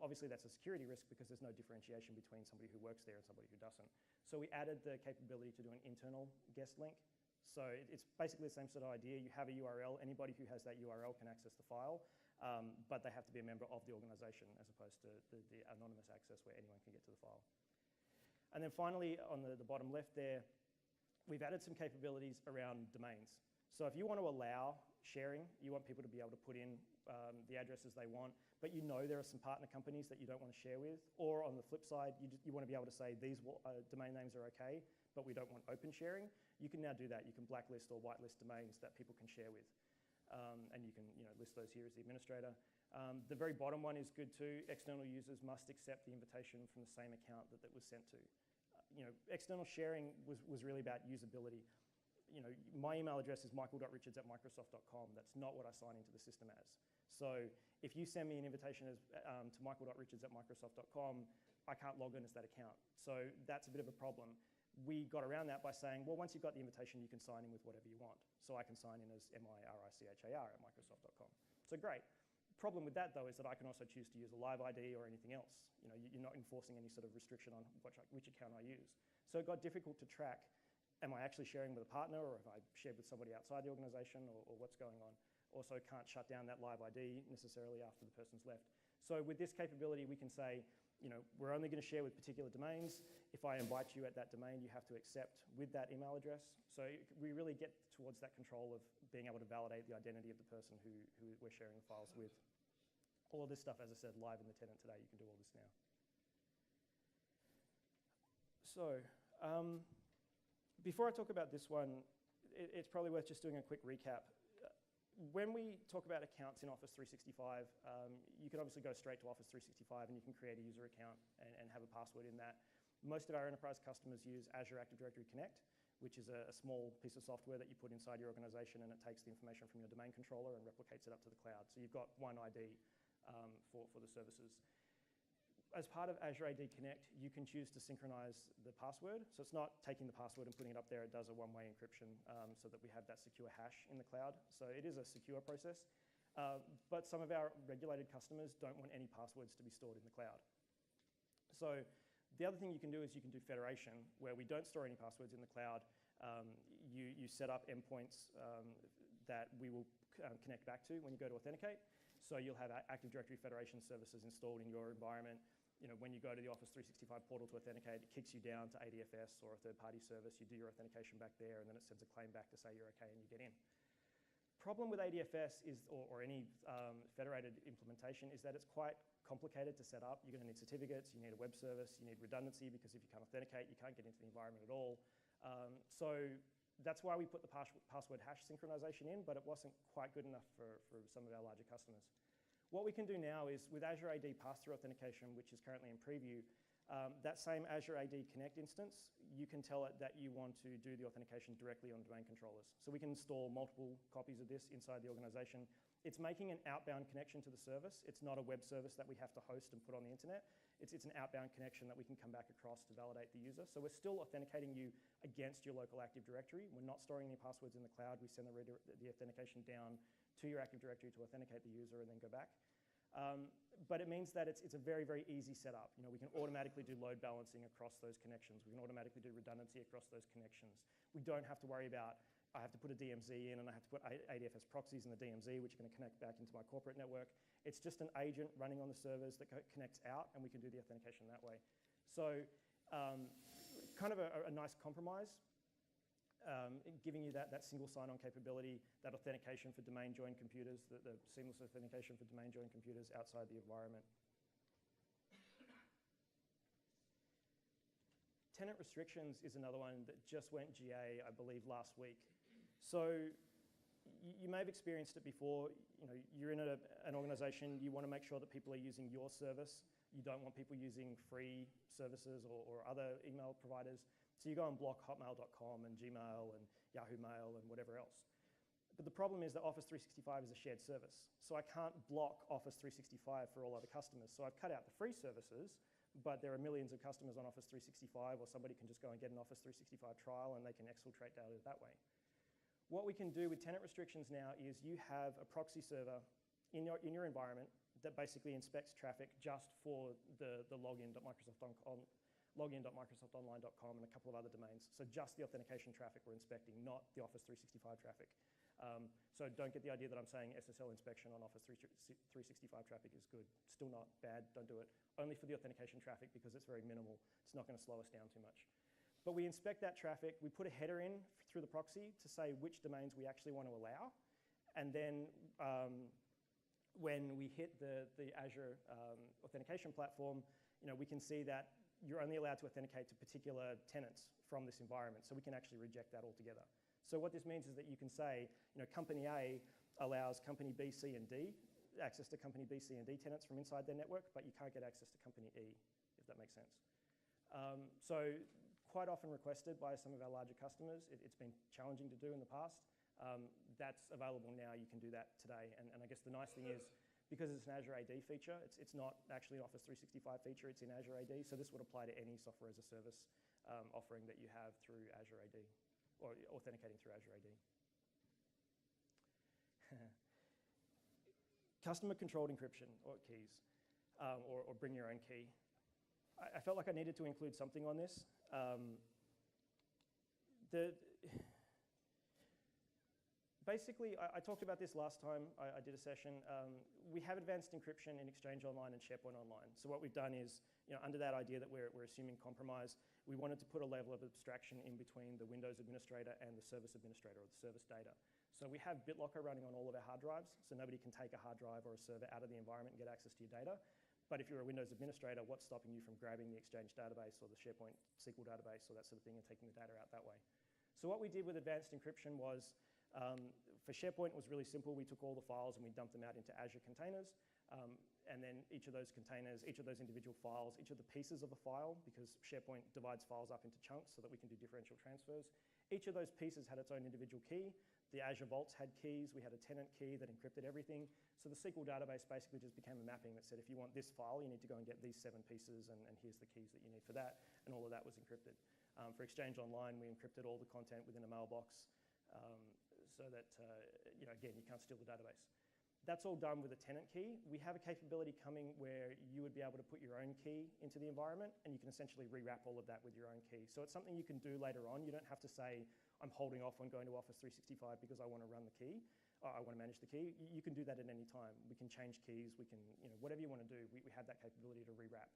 Obviously, that's a security risk because there's no differentiation between somebody who works there and somebody who doesn't. So we added the capability to do an internal guest link. So it's basically the same sort of idea. You have a URL. Anybody who has that URL can access the file, but they have to be a member of the organization as opposed to the anonymous access where anyone can get to the file. And then finally, on the bottom left there, we've added some capabilities around domains. So if you want to allow sharing, you want people to be able to put in the addresses they want, but there are some partner companies that you don't want to share with, or on the flip side, you want to be able to say these domain names are okay, but we don't want open sharing. You can now do that. You can blacklist or whitelist domains that people can share with. And you can list those here as the administrator. The very bottom one is good too. External users must accept the invitation from the same account that was sent to. External sharing was really about usability. My email address is michael.richards@microsoft.com. That's not what I sign into the system as. So if you send me an invitation to michael.richards@microsoft.com, I can't log in as that account. So that's a bit of a problem. We got around that by saying, well, once you've got the invitation, you can sign in with whatever you want. So I can sign in as MIRICHAR@microsoft.com. So great. The problem with that, though, is that I can also choose to use a live ID or anything else. You're not enforcing any sort of restriction on which account I use. So it got difficult to track, am I actually sharing with a partner, or have I shared with somebody outside the organization, or what's going on? Also can't shut down that live ID necessarily after the person's left. So with this capability, we can say, we're only going to share with particular domains. If I invite you at that domain, you have to accept with that email address. So we really get towards that control of being able to validate the identity of the person who we're sharing the files with. All of this stuff, as I said, live in the tenant today. You can do all this now. So before I talk about this one, it's probably worth just doing a quick recap. When we talk about accounts in Office 365, you can obviously go straight to Office 365 and you can create a user account and have a password in that. Most of our enterprise customers use Azure Active Directory Connect, which is a small piece of software that you put inside your organization, and it takes the information from your domain controller and replicates it up to the cloud. So you've got one ID for the services. As part of Azure AD Connect, you can choose to synchronize the password. So it's not taking the password and putting it up there. It does a one-way encryption so that we have that secure hash in the cloud. So it is a secure process. But some of our regulated customers don't want any passwords to be stored in the cloud. So the other thing you can do is you can do federation, where we don't store any passwords in the cloud. You set up endpoints that we will connect back to when you go to authenticate. So you'll have Active Directory Federation services installed in your environment. When you go to the Office 365 portal to authenticate, it kicks you down to ADFS or a third-party service. You do your authentication back there, and then it sends a claim back to say you're okay and you get in. Problem with ADFS is, or any federated implementation, is that it's quite complicated to set up. You're going to need certificates, you need a web service, you need redundancy, because if you can't authenticate, you can't get into the environment at all. So that's why we put the password hash synchronization in, but it wasn't quite good enough for some of our larger customers. What we can do now is with Azure AD pass-through authentication, which is currently in preview, that same Azure AD Connect instance, you can tell it that you want to do the authentication directly on domain controllers. So we can install multiple copies of this inside the organization. It's making an outbound connection to the service. It's not a web service that we have to host and put on the internet. It's an outbound connection that we can come back across to validate the user. So we're still authenticating you against your local Active Directory. We're not storing any passwords in the cloud. We send the authentication down to your Active Directory to authenticate the user and then go back. But it means that it's a very, very easy setup. We can automatically do load balancing across those connections. We can automatically do redundancy across those connections. We don't have to worry about, I have to put a DMZ in and I have to put ADFS proxies in the DMZ, which are going to connect back into my corporate network. It's just an agent running on the servers that connects out, and we can do the authentication that way. So kind of a nice compromise. Giving you that single sign-on capability, that authentication for domain-joined computers, the seamless authentication for domain-joined computers outside the environment. Tenant restrictions is another one that just went GA, I believe, last week. So you may have experienced it before. You're in an organization, you want to make sure that people are using your service. You don't want people using free services or other email providers. So you go and block hotmail.com and Gmail and Yahoo Mail and whatever else. But the problem is that Office 365 is a shared service. So I can't block Office 365 for all other customers. So I've cut out the free services, but there are millions of customers on Office 365, or somebody can just go and get an Office 365 trial and they can exfiltrate data that way. What we can do with tenant restrictions now is you have a proxy server in your environment that basically inspects traffic just for the login.microsoftonline.com and a couple of other domains. So just the authentication traffic we're inspecting, not the Office 365 traffic. So don't get the idea that I'm saying SSL inspection on Office 365 traffic is good. Still not bad, don't do it. Only for the authentication traffic, because it's very minimal. It's not going to slow us down too much. But we inspect that traffic, we put a header in through the proxy to say which domains we actually want to allow. And then when we hit the Azure authentication platform, we can see that you're only allowed to authenticate to particular tenants from this environment. So we can actually reject that altogether. So what this means is that you can say, company A allows company B, C, and D access to company B, C, and D tenants from inside their network, but you can't get access to company E, if that makes sense. So quite often requested by some of our larger customers. It's been challenging to do in the past. That's available now. You can do that today. And I guess the nice thing is, because it's an Azure AD feature, it's not actually an Office 365 feature, it's in Azure AD, so this would apply to any software as a service offering that you have through Azure AD, or authenticating through Azure AD. Customer-controlled encryption, or keys, or bring your own key. I felt like I needed to include something on this. basically, I talked about this last time I did a session. We have advanced encryption in Exchange Online and SharePoint Online. So what we've done is, under that idea that we're assuming compromise, we wanted to put a level of abstraction in between the Windows administrator and the service administrator, or the service data. So we have BitLocker running on all of our hard drives, so nobody can take a hard drive or a server out of the environment and get access to your data. But if you're a Windows administrator, what's stopping you from grabbing the Exchange database or the SharePoint SQL database or that sort of thing and taking the data out that way? So what we did with advanced encryption was, for SharePoint, it was really simple. We took all the files and we dumped them out into Azure containers. And then each of those containers, each of those individual files, each of the pieces of a file, because SharePoint divides files up into chunks so that we can do differential transfers. Each of those pieces had its own individual key. The Azure Vaults had keys. We had a tenant key that encrypted everything. So the SQL database basically just became a mapping that said, if you want this file, you need to go and get these 7 pieces, and here's the keys that you need for that. And all of that was encrypted. For Exchange Online, we encrypted all the content within a mailbox so that, again, you can't steal the database. That's all done with a tenant key. We have a capability coming where you would be able to put your own key into the environment, and you can essentially rewrap all of that with your own key. So it's something you can do later on. You don't have to say, I'm holding off on going to Office 365 because I want to run the key, or I want to manage the key. You can do that at any time. We can change keys. We can, whatever you want to do, we have that capability to rewrap.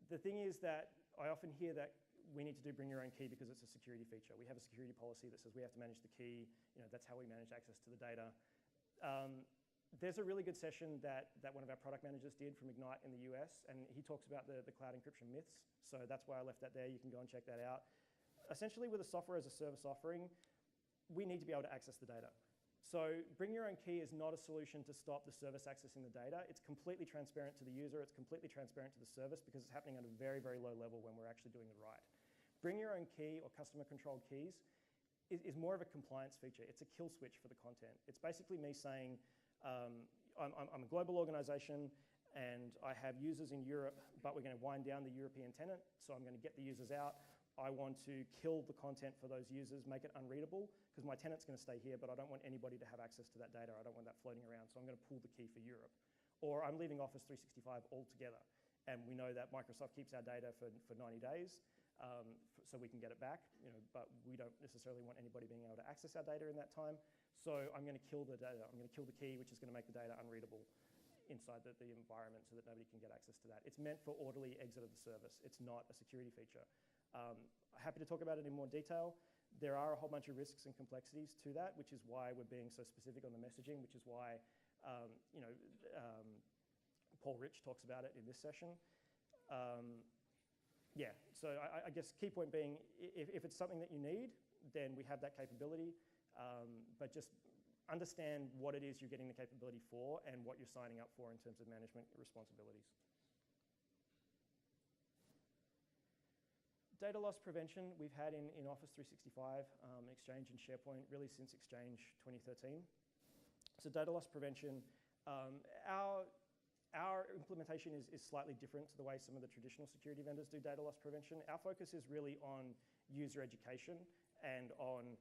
The thing is that I often hear that we need to bring your own key because it's a security feature. We have a security policy that says we have to manage the key. That's how we manage access to the data. There's a really good session that one of our product managers did from Ignite in the US, and he talks about the cloud encryption myths. So that's why I left that there. You can go and check that out. Essentially, with a software as a service offering, we need to be able to access the data. So bring your own key is not a solution to stop the service accessing the data. It's completely transparent to the user. It's completely transparent to the service because it's happening at a very, very low level when we're actually doing it right. Bring your own key or customer-controlled keys is more of a compliance feature. It's a kill switch for the content. It's basically me saying, I'm a global organization and I have users in Europe, but we're going to wind down the European tenant, so I'm going to get the users out. I want to kill the content for those users, make it unreadable, because my tenant's going to stay here, but I don't want anybody to have access to that data. I don't want that floating around, so I'm going to pull the key for Europe. Or I'm leaving Office 365 altogether, and we know that Microsoft keeps our data for 90 days, so we can get it back, but we don't necessarily want anybody being able to access our data in that time. So I'm going to kill the data. I'm going to kill the key, which is going to make the data unreadable inside the environment so that nobody can get access to that. It's meant for orderly exit of the service. It's not a security feature. Happy to talk about it in more detail. There are a whole bunch of risks and complexities to that, which is why we're being so specific on the messaging, which is why Paul Rich talks about it in this session. Yeah, so I guess key point being, if it's something that you need, then we have that capability, but just understand what it is you're getting the capability for and what you're signing up for in terms of management responsibilities. Data loss prevention we've had in Office 365, Exchange and SharePoint, really since Exchange 2013. So data loss prevention, our implementation is slightly different to the way some of the traditional security vendors do data loss prevention. Our focus is really on user education and on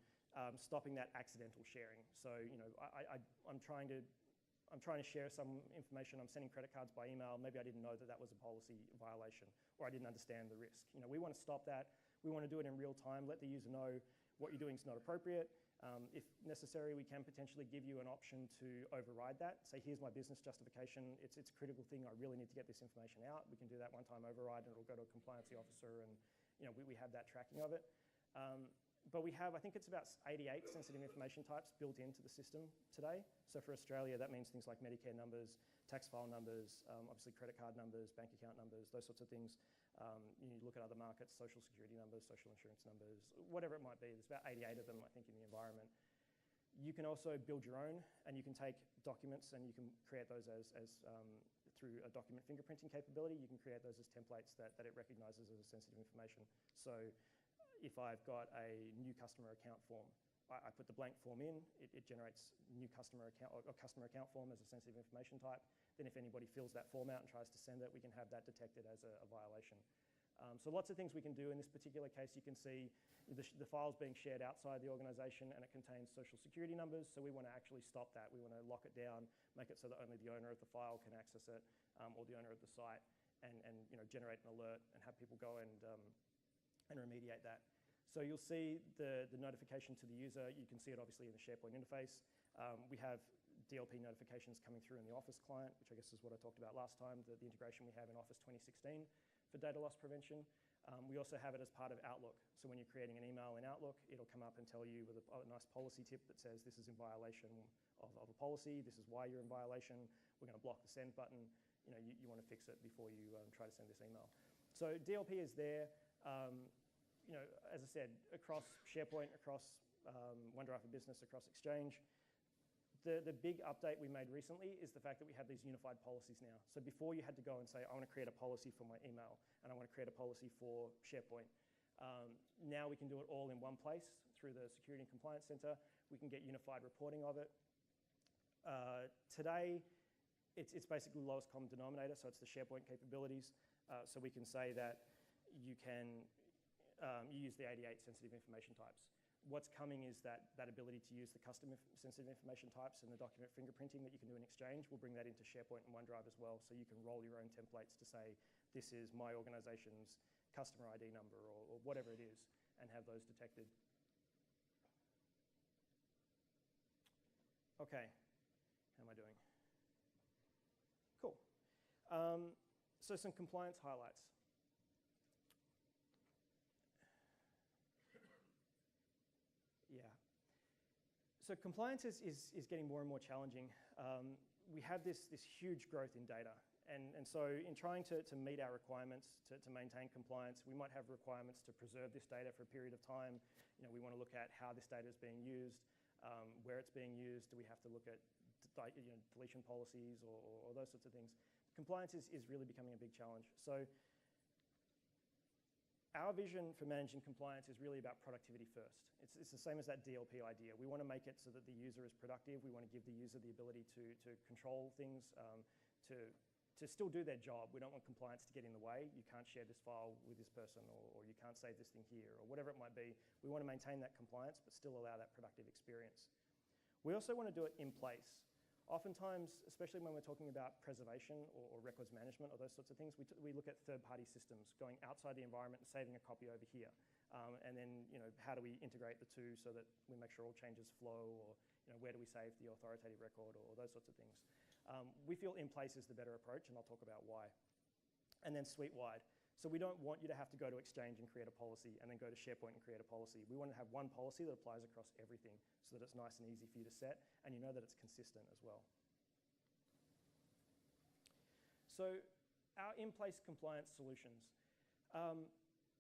stopping that accidental sharing. So I'm trying to share some information. I'm sending credit cards by email. Maybe I didn't know that was a policy violation, or I didn't understand the risk. We want to stop that. We want to do it in real time. Let the user know what you're doing is not appropriate. If necessary, we can potentially give you an option to override that. Say, here's my business justification. It's a critical thing. I really need to get this information out. We can do that one-time override, and it'll go to a compliance officer, and we have that tracking of it. But we have, I think it's about 88 sensitive information types built into the system today. So for Australia, that means things like Medicare numbers, tax file numbers, obviously credit card numbers, bank account numbers, those sorts of things. You look at other markets, social security numbers, social insurance numbers, whatever it might be. There's about 88 of them, I think, in the environment. You can also build your own, and you can take documents and you can create those as through a document fingerprinting capability. You can create those as templates that it recognizes as sensitive information. So if I've got a new customer account form, I put the blank form in, it generates new customer account or customer account form as a sensitive information type. Then if anybody fills that form out and tries to send it, we can have that detected as a violation. So lots of things we can do. In this particular case, you can see the files being shared outside the organization, and it contains social security numbers. So we want to actually stop that. We want to lock it down, make it so that only the owner of the file can access it, or the owner of the site, and generate an alert and have people go and remediate that. So you'll see the notification to the user. You can see it obviously in the SharePoint interface. We have DLP notifications coming through in the Office client, which I guess is what I talked about last time, the integration we have in Office 2016 for data loss prevention. We also have it as part of Outlook. So when you're creating an email in Outlook, it'll come up and tell you with a nice policy tip that says this is in violation of a policy, this is why you're in violation, we're going to block the send button. You want to fix it before you try to send this email. So DLP is there, as I said, across SharePoint, across OneDrive for Business, across Exchange. The big update we made recently is the fact that we have these unified policies now. So before you had to go and say, I want to create a policy for my email, and I want to create a policy for SharePoint. Now we can do it all in one place through the Security and Compliance Center. We can get unified reporting of it. Today, it's basically the lowest common denominator, so it's the SharePoint capabilities. So we can say that you use the 88 sensitive information types. What's coming is that ability to use the custom sensitive information types and the document fingerprinting that you can do in Exchange. We'll bring that into SharePoint and OneDrive as well, so you can roll your own templates to say, this is my organization's customer ID number or whatever it is, and have those detected. Okay, how am I doing? Cool. So some compliance highlights. Yeah. So compliance is getting more and more challenging. We have this huge growth in data. And so in trying to meet our requirements to maintain compliance, we might have requirements to preserve this data for a period of time. We want to look at how this data is being used, where it's being used. Do we have to look at deletion policies or those sorts of things? Compliance is really becoming a big challenge. So our vision for managing compliance is really about productivity first. It's the same as that DLP idea. We want to make it so that the user is productive. We want to give the user the ability to control things, to still do their job. We don't want compliance to get in the way. You can't share this file with this person, or you can't save this thing here, or whatever it might be. We want to maintain that compliance, but still allow that productive experience. We also want to do it in place. Oftentimes, especially when we're talking about preservation or records management or those sorts of things, we look at third-party systems going outside the environment and saving a copy over here. And then, how do we integrate the two so that we make sure all changes flow, or where do we save the authoritative record, or those sorts of things. We feel in place is the better approach, and I'll talk about why. And then suite-wide. So we don't want you to have to go to Exchange and create a policy and then go to SharePoint and create a policy. We want to have one policy that applies across everything so that it's nice and easy for you to set, and you know that it's consistent as well. So our in-place compliance solutions.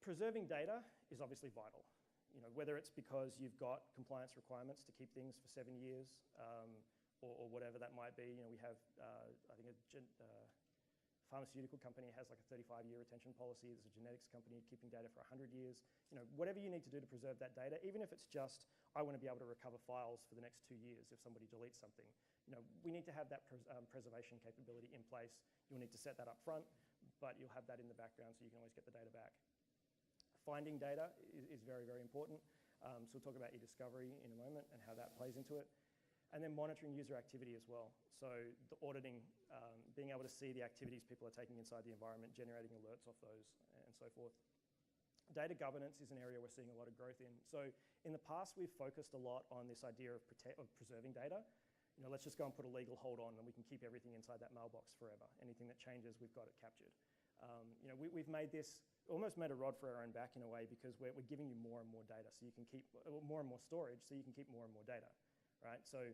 Preserving data is obviously vital. Whether it's because you've got compliance requirements to keep things for 7 years, or whatever that might be. We have, I think, a pharmaceutical company has like a 35-year retention policy. There's a genetics company keeping data for 100 years. Whatever you need to do to preserve that data, even if it's just, I want to be able to recover files for the next 2 years if somebody deletes something. We need to have that preservation capability in place. You'll need to set that up front, but you'll have that in the background so you can always get the data back. Finding data is very, very important. So we'll talk about e-discovery in a moment and how that plays into it. And then monitoring user activity as well. So the auditing, being able to see the activities people are taking inside the environment, generating alerts off those, and so forth. Data governance is an area we're seeing a lot of growth in. So in the past, we've focused a lot on this idea of preserving data. Let's just go and put a legal hold on, and we can keep everything inside that mailbox forever. Anything that changes, we've got it captured. We've made this, almost made a rod for our own back in a way, because we're giving you more and more data, so you can keep more and more storage, so you can keep more and more data. Right? So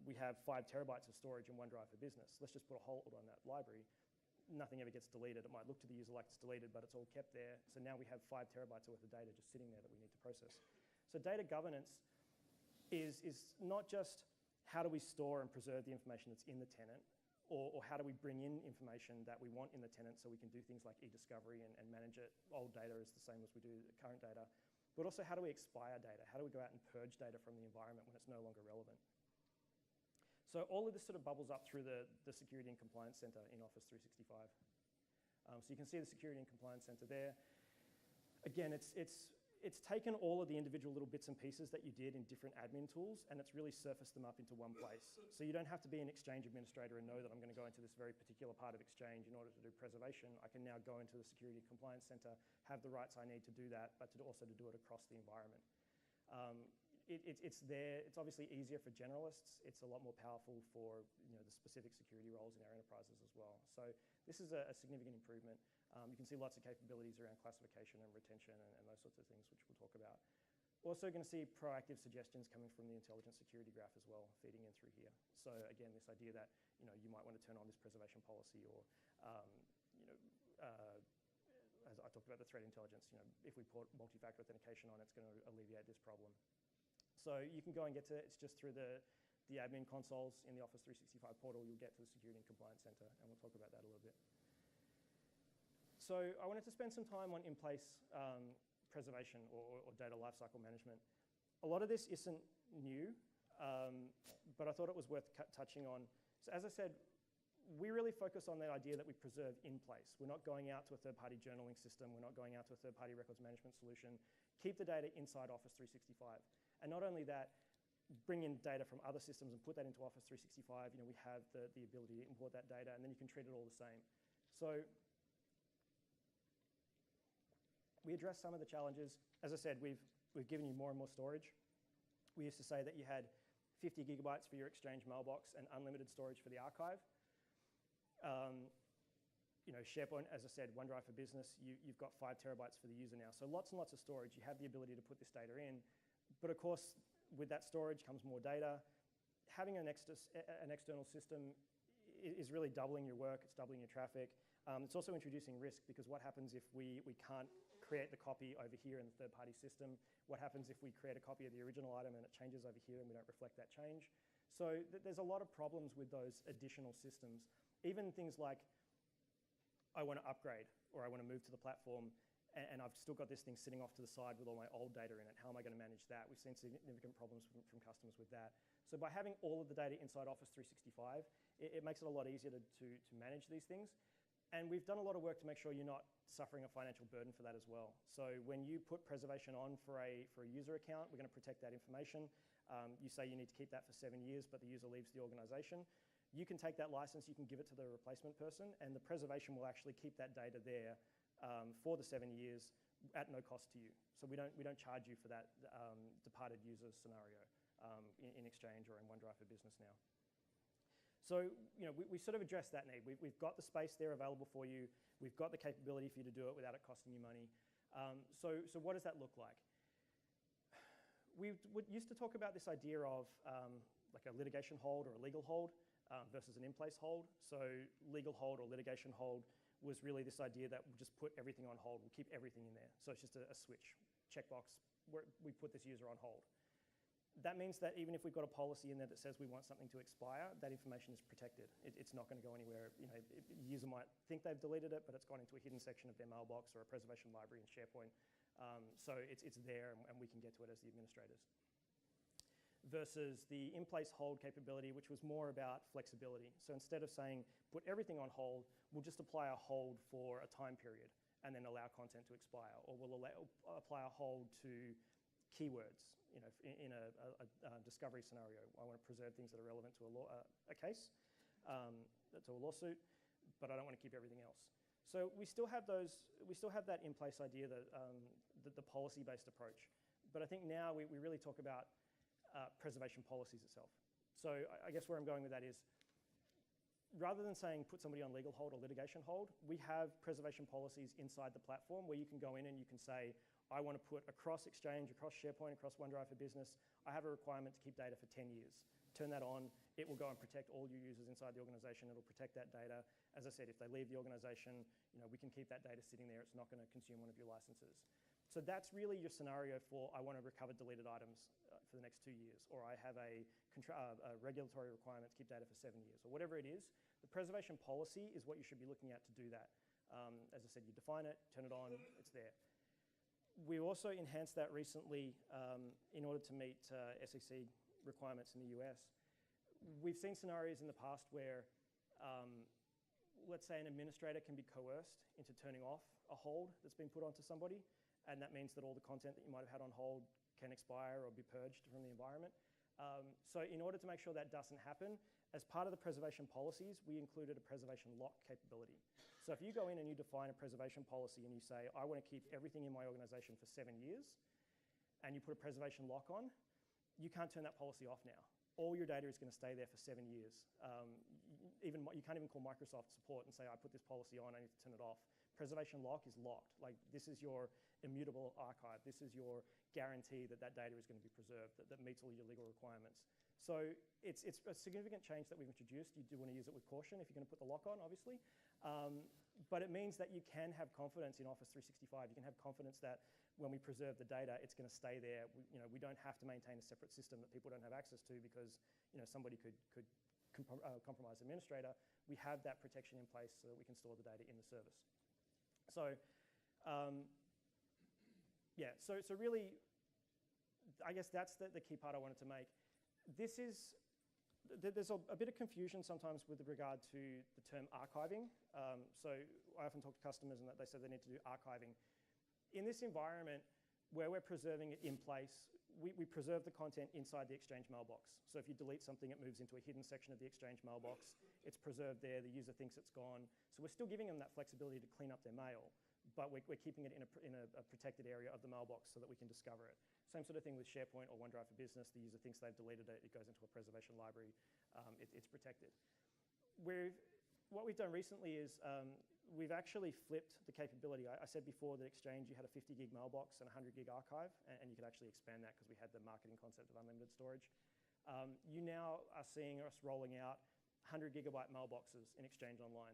we have 5 terabytes of storage in OneDrive for Business. Let's just put a hold on that library. Nothing ever gets deleted. It might look to the user like it's deleted, but it's all kept there. So now we have 5 terabytes worth of data just sitting there that we need to process. So data governance is not just how do we store and preserve the information that's in the tenant, or how do we bring in information that we want in the tenant so we can do things like e-discovery and manage it. Old data is the same as we do current data. But also, how do we expire data? How do we go out and purge data from the environment when it's no longer relevant? So all of this sort of bubbles up through the Security and Compliance Center in Office 365. So you can see the Security and Compliance Center there. Again, it's it's taken all of the individual little bits and pieces that you did in different admin tools, and it's really surfaced them up into one place. So you don't have to be an Exchange administrator and know that I'm going to go into this very particular part of Exchange in order to do preservation. I can now go into the Security Compliance Center, have the rights I need to do that, but also to do it across the environment. It's there. It's obviously easier for generalists. It's a lot more powerful for the specific security roles in our enterprises as well. So this is a significant improvement. You can see lots of capabilities around classification and retention and those sorts of things, which we'll talk about. We're also going to see proactive suggestions coming from the intelligent security graph as well, feeding in through here. So again, this idea that you might want to turn on this preservation policy, or as I talked about the threat intelligence, if we put multi-factor authentication on, it's going to alleviate this problem. So you can go and get to it. It's just through the admin consoles in the Office 365 portal, you'll get to the Security and Compliance Center, and we'll talk about that a little bit. So I wanted to spend some time on in-place preservation or data lifecycle management. A lot of this isn't new, but I thought it was worth touching on. So as I said, we really focus on that idea that we preserve in place. We're not going out to a third-party journaling system. We're not going out to a third-party records management solution. Keep the data inside Office 365. And not only that, bring in data from other systems and put that into Office 365. We have the ability to import that data, and then you can treat it all the same. So we address some of the challenges. As I said, we've given you more and more storage. We used to say that you had 50 gigabytes for your Exchange mailbox and unlimited storage for the archive. SharePoint, as I said, OneDrive for Business, you've got 5 terabytes for the user now. So lots and lots of storage. You have the ability to put this data in. But of course, with that storage comes more data. Having an external system is really doubling your work. It's doubling your traffic. It's also introducing risk, because what happens if we can't create the copy over here in the third-party system? What happens if we create a copy of the original item and it changes over here and we don't reflect that change? So there's a lot of problems with those additional systems. Even things like, I want to upgrade, or I want to move to the platform, and I've still got this thing sitting off to the side with all my old data in it. How am I going to manage that? We've seen significant problems from customers with that. So by having all of the data inside Office 365, it makes it a lot easier to manage these things. And we've done a lot of work to make sure you're not suffering a financial burden for that as well. So when you put preservation on for a user account, we're going to protect that information. You say you need to keep that for 7 years, but the user leaves the organization. You can take that license, you can give it to the replacement person, and the preservation will actually keep that data there for the 7 years at no cost to you. So we don't charge you for that departed user scenario in Exchange or in OneDrive for Business now. So we sort of address that need. We've got the space there available for you. We've got the capability for you to do it without it costing you money. So what does that look like? We used to talk about this idea of like a litigation hold or a legal hold versus an in-place hold. So legal hold or litigation hold was really this idea that we'll just put everything on hold. We'll keep everything in there. So it's just a switch, checkbox, where we put this user on hold. That means that even if we've got a policy in there that says we want something to expire, that information is protected. It's not going to go anywhere. The user might think they've deleted it, but it's gone into a hidden section of their mailbox or a preservation library in SharePoint. So it's there, and we can get to it as the administrators. Versus the in-place hold capability, which was more about flexibility. So instead of saying, put everything on hold, we'll just apply a hold for a time period and then allow content to expire. Or we'll apply a hold to keywords. In a discovery scenario, I want to preserve things that are relevant to a case, to a lawsuit, but I don't want to keep everything else. So we still have that in-place idea, the policy-based approach. But I think now we really talk about preservation policies itself. So I guess where I'm going with that is, rather than saying put somebody on legal hold or litigation hold, we have preservation policies inside the platform where you can go in and you can say, I want to put across Exchange, across SharePoint, across OneDrive for Business, I have a requirement to keep data for 10 years. Turn that on, it will go and protect all your users inside the organization. It'll protect that data. As I said, if they leave the organization, we can keep that data sitting there. It's not going to consume one of your licenses. So that's really your scenario for, I want to recover deleted items for the next 2 years, or I have a regulatory requirement to keep data for 7 years, or whatever it is. The preservation policy is what you should be looking at to do that. As I said, you define it, turn it on, it's there. We also enhanced that recently in order to meet SEC requirements in the US. We've seen scenarios in the past where, let's say an administrator can be coerced into turning off a hold that's been put onto somebody. and that means that all the content that you might have had on hold can expire or be purged from the environment. So in order to make sure that doesn't happen, as part of the preservation policies, we included a preservation lock capability. So if you go in and you define a preservation policy and you say, I want to keep everything in my organization for 7 years, and you put a preservation lock on, you can't turn that policy off now. All your data is going to stay there for 7 years. You can't even call Microsoft support and say, I put this policy on, I need to turn it off. Preservation lock is locked. Like, this is your immutable archive. This is your guarantee that that data is going to be preserved, that meets all your legal requirements. So it's a significant change that we've introduced. You do want to use it with caution if you're going to put the lock on, obviously. But it means that you can have confidence in Office 365. You can have confidence that when we preserve the data, it's going to stay there. We don't have to maintain a separate system that people don't have access to because somebody could compromise the administrator. We have that protection in place so that we can store the data in the service. So, so really, I guess that's the key part I wanted to make. There's a bit of confusion sometimes with regard to the term archiving. So I often talk to customers and they say they need to do archiving. In this environment where we're preserving it in place, we preserve the content inside the Exchange mailbox. So if you delete something, it moves into a hidden section of the Exchange mailbox. It's preserved there. The user thinks it's gone. So we're still giving them that flexibility to clean up their mail, but we're keeping it in a protected area of the mailbox so that we can discover it. Same sort of thing with SharePoint or OneDrive for Business. The user thinks they've deleted it. It goes into a preservation library. It's protected. What we've done recently is we've actually flipped the capability. I said before that Exchange, you had a 50 gig mailbox and a 100 gig archive, and you could actually expand that because we had the marketing concept of unlimited storage. You now are seeing us rolling out 100 gigabyte mailboxes in Exchange Online,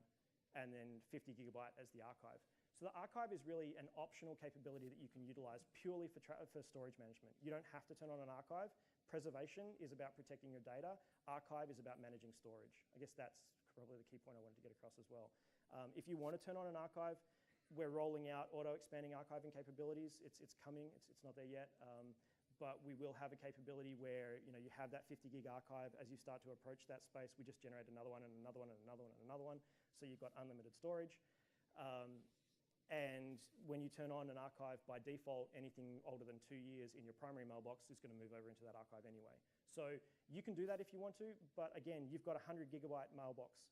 and then 50 gigabyte as the archive. So the archive is really an optional capability that you can utilize purely for storage management. You don't have to turn on an archive. Preservation is about protecting your data. Archive is about managing storage. I guess that's probably the key point I wanted to get across as well. If you want to turn on an archive, we're rolling out auto-expanding archiving capabilities. It's coming. It's not there yet. But we will have a capability where you have that 50 gig archive. As you start to approach that space, we just generate another one and another one and another one and another one. So you've got unlimited storage. And when you turn on an archive, by default, anything older than 2 years in your primary mailbox is going to move over into that archive anyway. So you can do that if you want to, but again, you've got a 100 gigabyte mailbox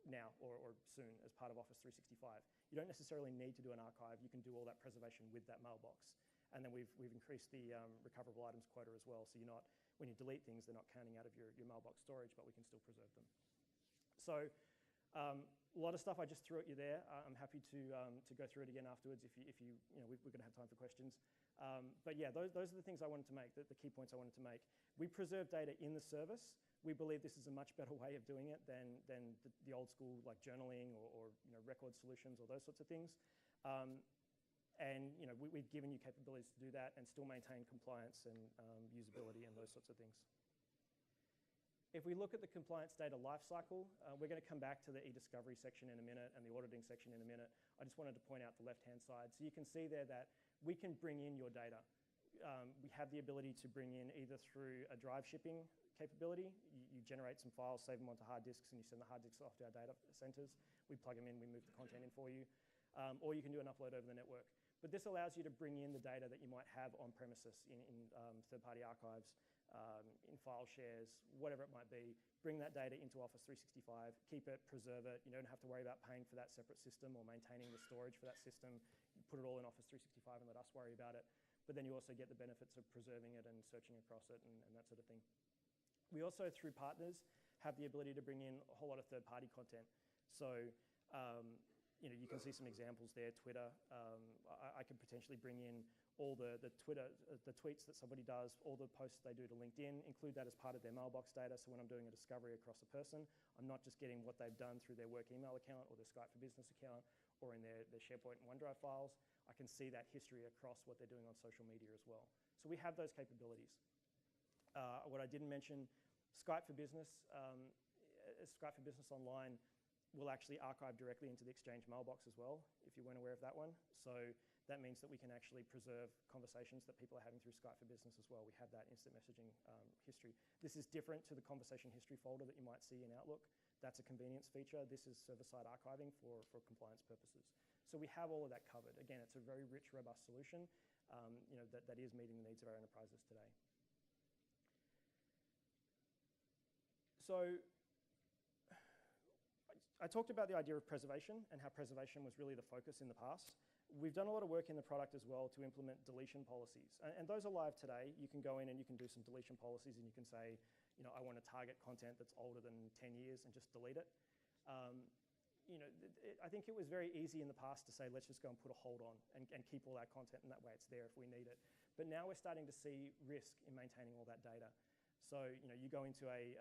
now or soon as part of Office 365. You don't necessarily need to do an archive. You can do all that preservation with that mailbox. And then we've increased the recoverable items quota as well. So when you delete things, they're not counting out of your mailbox storage, but we can still preserve them. So a lot of stuff I just threw at you there. I'm happy to go through it again afterwards if we're going to have time for questions. But yeah, those are the things I wanted to make, the key points I wanted to make. We preserve data in the service. We believe this is a much better way of doing it than the old school like journaling or record solutions or those sorts of things. And we've given you capabilities to do that and still maintain compliance and usability and those sorts of things. If we look at the compliance data lifecycle, we're going to come back to the e-discovery section in a minute and the auditing section in a minute. I just wanted to point out the left-hand side. So you can see there that we can bring in your data. We have the ability to bring in either through a drive shipping capability. You generate some files, save them onto hard disks, and you send the hard disks off to our data centers. We plug them in, we move the content in for you. Or you can do an upload over the network. But this allows you to bring in the data that you might have on premises in third-party archives, in file shares, whatever it might be. Bring that data into Office 365, keep it, preserve it. You don't have to worry about paying for that separate system or maintaining the storage for that system. You put it all in Office 365 and let us worry about it. But then you also get the benefits of preserving it and searching across it and that sort of thing. We also, through partners, have the ability to bring in a whole lot of third-party content. So you can see some examples there. Twitter. I could potentially bring in all the tweets that somebody does, all the posts they do to LinkedIn, include that as part of their mailbox data. So when I'm doing a discovery across a person, I'm not just getting what they've done through their work email account or their Skype for Business account or in their SharePoint and OneDrive files. I can see that history across what they're doing on social media as well. So we have those capabilities. What I didn't mention, Skype for Business. Skype for Business Online will actually archive directly into the Exchange mailbox as well, if you weren't aware of that one. So that means that we can actually preserve conversations that people are having through Skype for Business as well. We have that instant messaging history. This is different to the conversation history folder that you might see in Outlook. That's a convenience feature. This is server-side archiving for compliance purposes. So So we have all of that covered. Again, it's a very rich, robust solution that is meeting the needs of our enterprises today. So I talked about the idea of preservation and how preservation was really the focus in the past. We've done a lot of work in the product as well to implement deletion policies. And those are live today. You can go in and you can do some deletion policies and you can say, I want to target content that's older than 10 years and just delete it. I think it was very easy in the past to say, let's just go and put a hold on and keep all that content, and that way it's there if we need it. But now we're starting to see risk in maintaining all that data. So, you go into a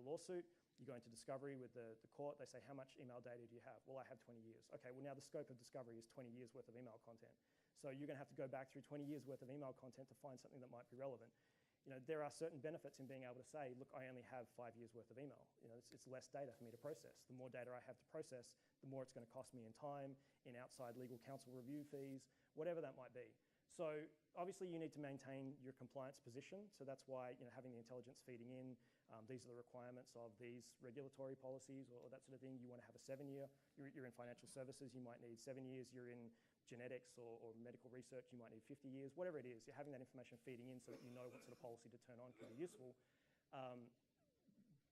lawsuit, you go into discovery with the court, they say, how much email data do you have? Well, I have 20 years. Okay, well now the scope of discovery is 20 years worth of email content. So you're gonna have to go back through 20 years worth of email content to find something that might be relevant. There are certain benefits in being able to say, look, I only have 5 years worth of email. It's less data for me to process. The more data I have to process, the more it's gonna cost me in time, in outside legal counsel review fees, whatever that might be. So obviously you need to maintain your compliance position. So that's why having the intelligence feeding in, these are the requirements of these regulatory policies or that sort of thing. You want to have a 7-year. You're in financial services, you might need 7 years. You're in genetics or medical research, you might need 50 years. Whatever it is, you're having that information feeding in so that you know what sort of policy to turn on can be useful.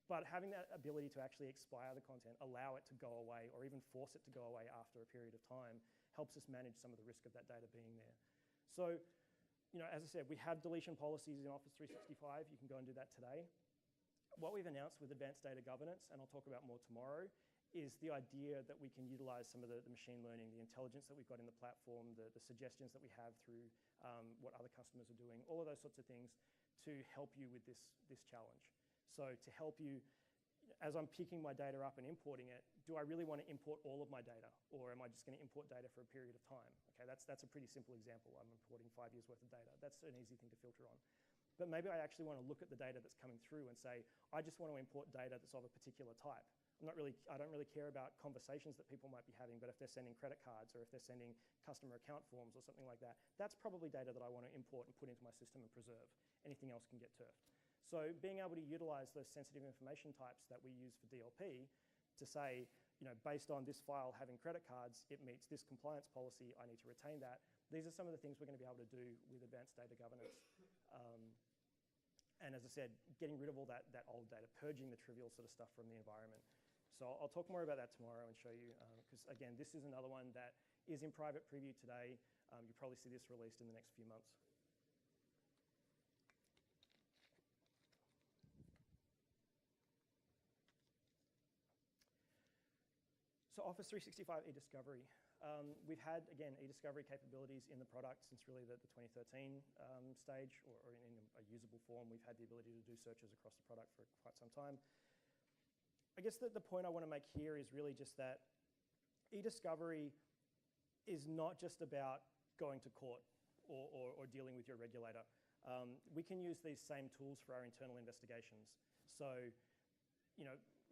But having that ability to actually expire the content, allow it to go away or even force it to go away after a period of time helps us manage some of the risk of that data being there. So, as I said, we have deletion policies in Office 365. You can go and do that today. What we've announced with Advanced Data Governance, and I'll talk about more tomorrow, is the idea that we can utilize some of the machine learning, the intelligence that we've got in the platform, the suggestions that we have through what other customers are doing, all of those sorts of things to help you with this challenge. So to help you, as I'm picking my data up and importing it, do I really want to import all of my data, or am I just going to import data for a period of time? Okay, that's a pretty simple example. I'm importing 5 years worth of data. That's an easy thing to filter on. But maybe I actually want to look at the data that's coming through and say, I just want to import data that's of a particular type. I don't really care about conversations that people might be having, but if they're sending credit cards or if they're sending customer account forms or something like that, that's probably data that I want to import and put into my system and preserve. Anything else can get turfed. So being able to utilize those sensitive information types that we use for DLP to say, based on this file having credit cards, it meets this compliance policy, I need to retain that. These are some of the things we're going to be able to do with Advanced Data Governance. And as I said, getting rid of all that old data, purging the trivial sort of stuff from the environment. So I'll talk more about that tomorrow and show you, because again, this is another one that is in private preview today. You'll probably see this released in the next few months. So Office 365 eDiscovery. We've had, again, eDiscovery capabilities in the product since really the 2013 stage, or in a usable form. We've had the ability to do searches across the product for quite some time. I guess the point I want to make here is really just that eDiscovery is not just about going to court or dealing with your regulator. We can use these same tools for our internal investigations. So,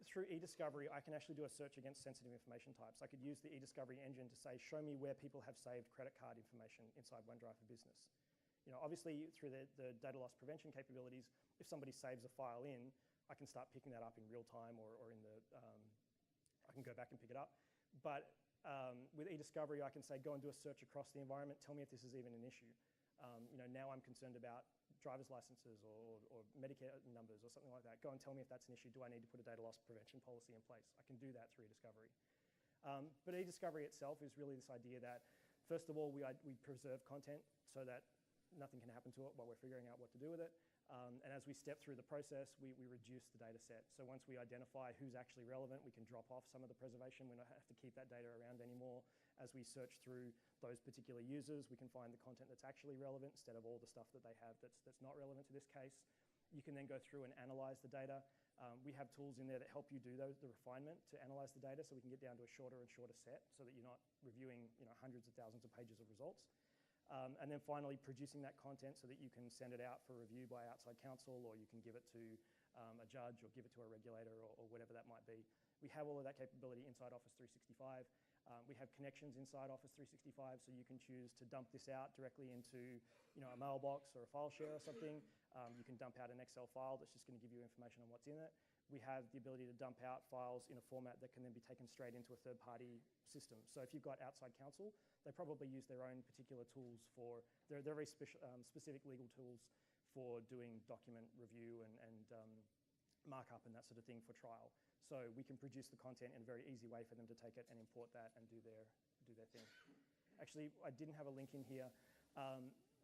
through eDiscovery, I can actually do a search against sensitive information types. I could use the eDiscovery engine to say, show me where people have saved credit card information inside OneDrive for Business. Obviously, through the data loss prevention capabilities, if somebody saves a file in, I can start picking that up in real time or in the, I can go back and pick it up. But with eDiscovery, I can say, go and do a search across the environment, tell me if this is even an issue. Now I'm concerned about driver's licenses or Medicare numbers or something like that. Go and tell me if that's an issue. Do I need to put a data loss prevention policy in place? I can do that through eDiscovery. But eDiscovery itself is really this idea that, first of all, we preserve content so that nothing can happen to it while we're figuring out what to do with it. And as we step through the process, we reduce the data set. So once we identify who's actually relevant, we can drop off some of the preservation. We don't have to keep that data around anymore. As we search through those particular users, we can find the content that's actually relevant instead of all the stuff that they have that's not relevant to this case. You can then go through and analyze the data. We have tools in there that help you do the refinement to analyze the data, so we can get down to a shorter and shorter set so that you're not reviewing hundreds of thousands of pages of results. And then finally producing that content so that you can send it out for review by outside counsel, or you can give it to a judge or give it to a regulator or whatever that might be. We have all of that capability inside Office 365. We have connections inside Office 365, so you can choose to dump this out directly into a mailbox or a file share or something. You can dump out an Excel file that's just going to give you information on what's in it. we have the ability to dump out files in a format that can then be taken straight into a third-party system. So if you've got outside counsel, they probably use their own particular tools for, they're very specific legal tools for doing document review and markup and that sort of thing for trial. So we can produce the content in a very easy way for them to take it and import that and do their thing. Actually, I didn't have a link in here.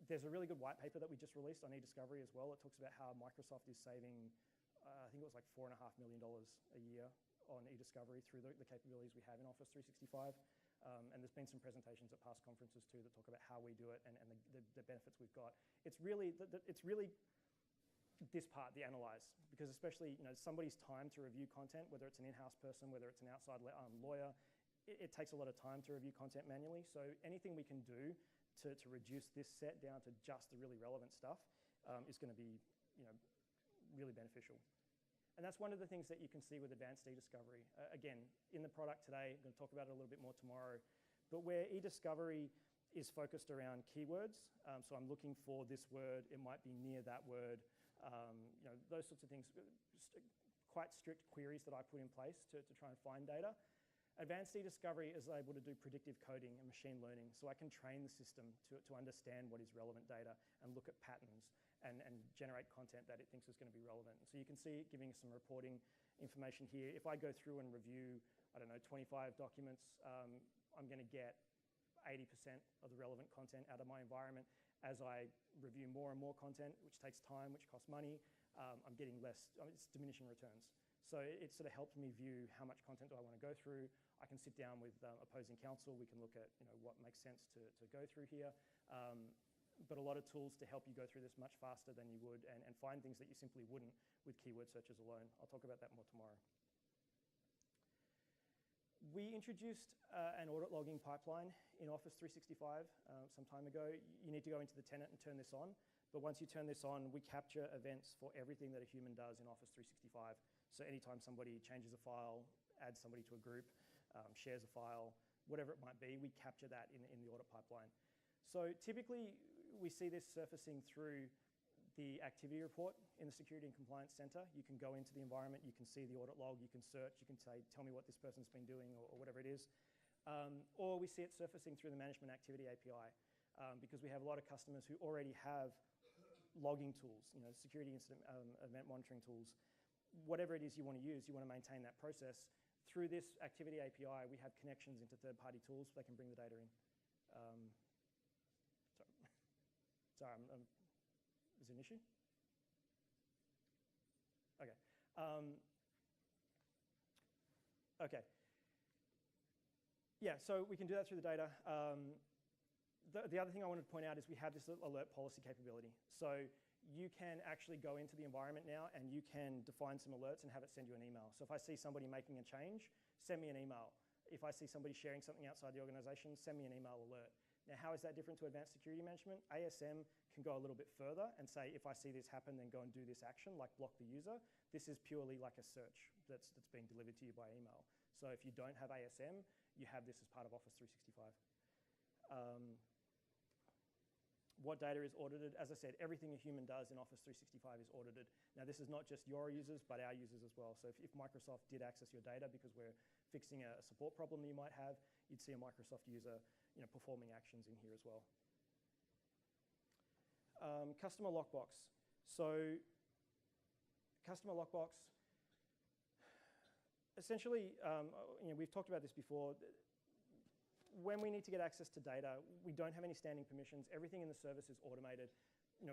There's a really good white paper that we just released on eDiscovery as well. It talks about how Microsoft is saving, I think it was like $4.5 million a year on eDiscovery through the capabilities we have in Office 365. And there's been some presentations at past conferences too that talk about how we do it and the benefits we've got. It's really this part, the analyze, because especially somebody's time to review content, whether it's an in-house person, whether it's an outside lawyer, it takes a lot of time to review content manually. So anything we can do to reduce this set down to just the really relevant stuff is going to be really beneficial. And that's one of the things that you can see with advanced eDiscovery. Again, in the product today, I'm going to talk about it a little bit more tomorrow, but where eDiscovery is focused around keywords, so I'm looking for this word, it might be near that word, those sorts of things, quite strict queries that I put in place to try and find data. Advanced eDiscovery is able to do predictive coding and machine learning, so I can train the system to understand what is relevant data and look at patterns and generate content that it thinks is going to be relevant. So you can see it giving some reporting information here. If I go through and review, 25 documents, I'm going to get 80% of the relevant content out of my environment. As I review more and more content, which takes time, which costs money, I'm getting less, it's diminishing returns. So it sort of helps me view how much content do I want to go through. I can sit down with opposing counsel. We can look at what makes sense to go through here. But a lot of tools to help you go through this much faster than you would and find things that you simply wouldn't with keyword searches alone. I'll talk about that more tomorrow. We introduced an audit logging pipeline in Office 365 some time ago. You need to go into the tenant and turn this on. But once you turn this on, we capture events for everything that a human does in Office 365. So anytime somebody changes a file, adds somebody to a group, shares a file, whatever it might be, we capture that in the audit pipeline. So typically, we see this surfacing through the activity report in the Security and Compliance Center. You can go into the environment, you can see the audit log, you can search, you can say, tell me what this person's been doing or whatever it is. Or we see it surfacing through the Management Activity API because we have a lot of customers who already have logging tools, security incident event monitoring tools. Whatever it is you want to use, you want to maintain that process. Through this Activity API, we have connections into third-party tools so they can bring the data in. Sorry, is it an issue? Okay. Okay. Yeah, so we can do that through the data. The other thing I wanted to point out is we have this alert policy capability. So you can actually go into the environment now and you can define some alerts and have it send you an email. So if I see somebody making a change, send me an email. If I see somebody sharing something outside the organization, send me an email alert. Now, how is that different to Advanced Security Management? ASM can go a little bit further and say, if I see this happen, then go and do this action, like block the user. This is purely like a search that's being delivered to you by email. So if you don't have ASM, you have this as part of Office 365. What data is audited? As I said, everything a human does in Office 365 is audited. Now, this is not just your users, but our users as well. So if Microsoft did access your data because we're fixing a support problem that you might have, you'd see a Microsoft user performing actions in here as well. Customer Lockbox. So Customer Lockbox, essentially, we've talked about this before. When we need to get access to data, we don't have any standing permissions. Everything in the service is automated.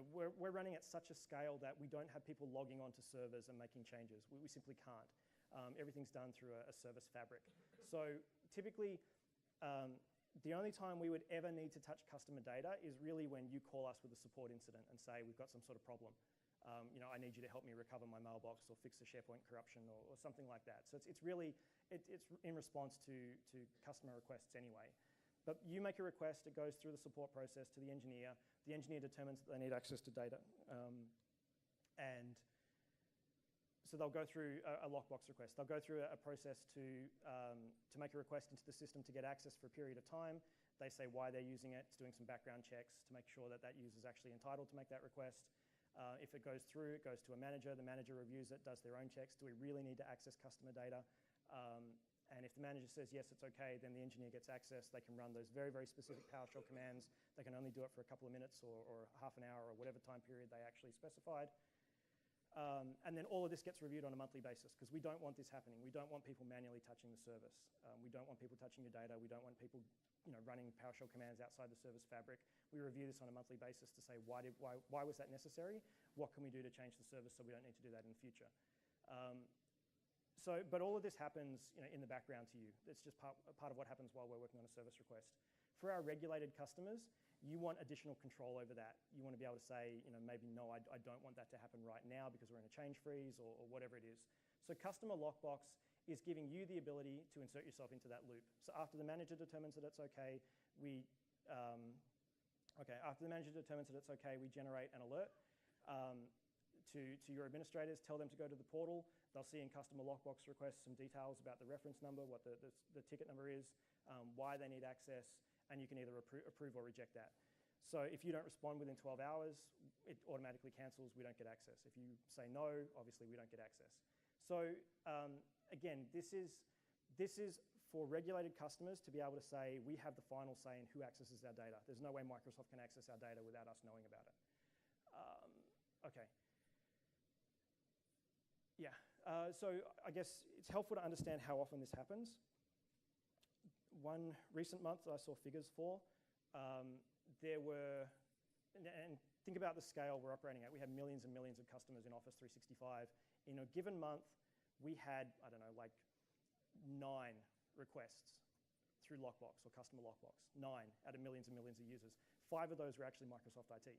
We're running at such a scale that we don't have people logging onto servers and making changes. We simply can't. Everything's done through a service fabric. So typically, the only time we would ever need to touch customer data is really when you call us with a support incident and say, we've got some sort of problem. I need you to help me recover my mailbox or fix the SharePoint corruption or something like that. So it's really in response to customer requests anyway. But you make a request, it goes through the support process to the engineer. The engineer determines that they need access to data. And so they'll go through a lockbox request. They'll go through a process to make a request into the system to get access for a period of time. They say why they're using it. It's doing some background checks to make sure that that user is actually entitled to make that request. If it goes through, it goes to a manager. The manager reviews it, does their own checks. Do we really need to access customer data? And if the manager says, yes, it's okay, then the engineer gets access. They can run those very, very specific PowerShell commands. They can only do it for a couple of minutes or half an hour or whatever time period they actually specified. And then all of this gets reviewed on a monthly basis because we don't want this happening. We don't want people manually touching the service. We don't want people touching your data. We don't want people running PowerShell commands outside the service fabric. We review this on a monthly basis to say, why was that necessary? What can we do to change the service so we don't need to do that in the future? But all of this happens in the background to you. It's just part of what happens while we're working on a service request. For our regulated customers, you want additional control over that. You want to be able to say, maybe no, I don't want that to happen right now because we're in a change freeze or whatever it is. So customer lockbox is giving you the ability to insert yourself into that loop. So after the manager determines that it's okay, we generate an alert to your administrators, tell them to go to the portal. They'll see in customer lockbox requests some details about the reference number, what the ticket number is, why they need access, and you can either approve or reject that. So if you don't respond within 12 hours, it automatically cancels, we don't get access. If you say no, obviously we don't get access. So again, this is for regulated customers to be able to say, we have the final say in who accesses our data. There's no way Microsoft can access our data without us knowing about it. Okay. Yeah, so I guess it's helpful to understand how often this happens. One recent month that I saw figures for, there were, and think about the scale we're operating at. We have millions and millions of customers in Office 365. In a given month, we had, I don't know, like 9 requests through Lockbox or Customer Lockbox, 9 out of millions and millions of users. 5 of those were actually Microsoft IT.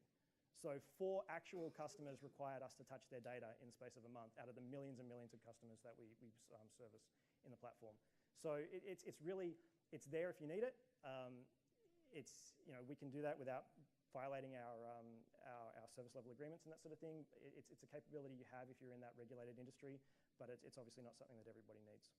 So 4 actual customers required us to touch their data in the space of a month out of the millions and millions of customers that we service in the platform. So it's really, it's there if you need it. We can do that without violating our service level agreements and that sort of thing. It's a capability you have if you're in that regulated industry, but it's obviously not something that everybody needs.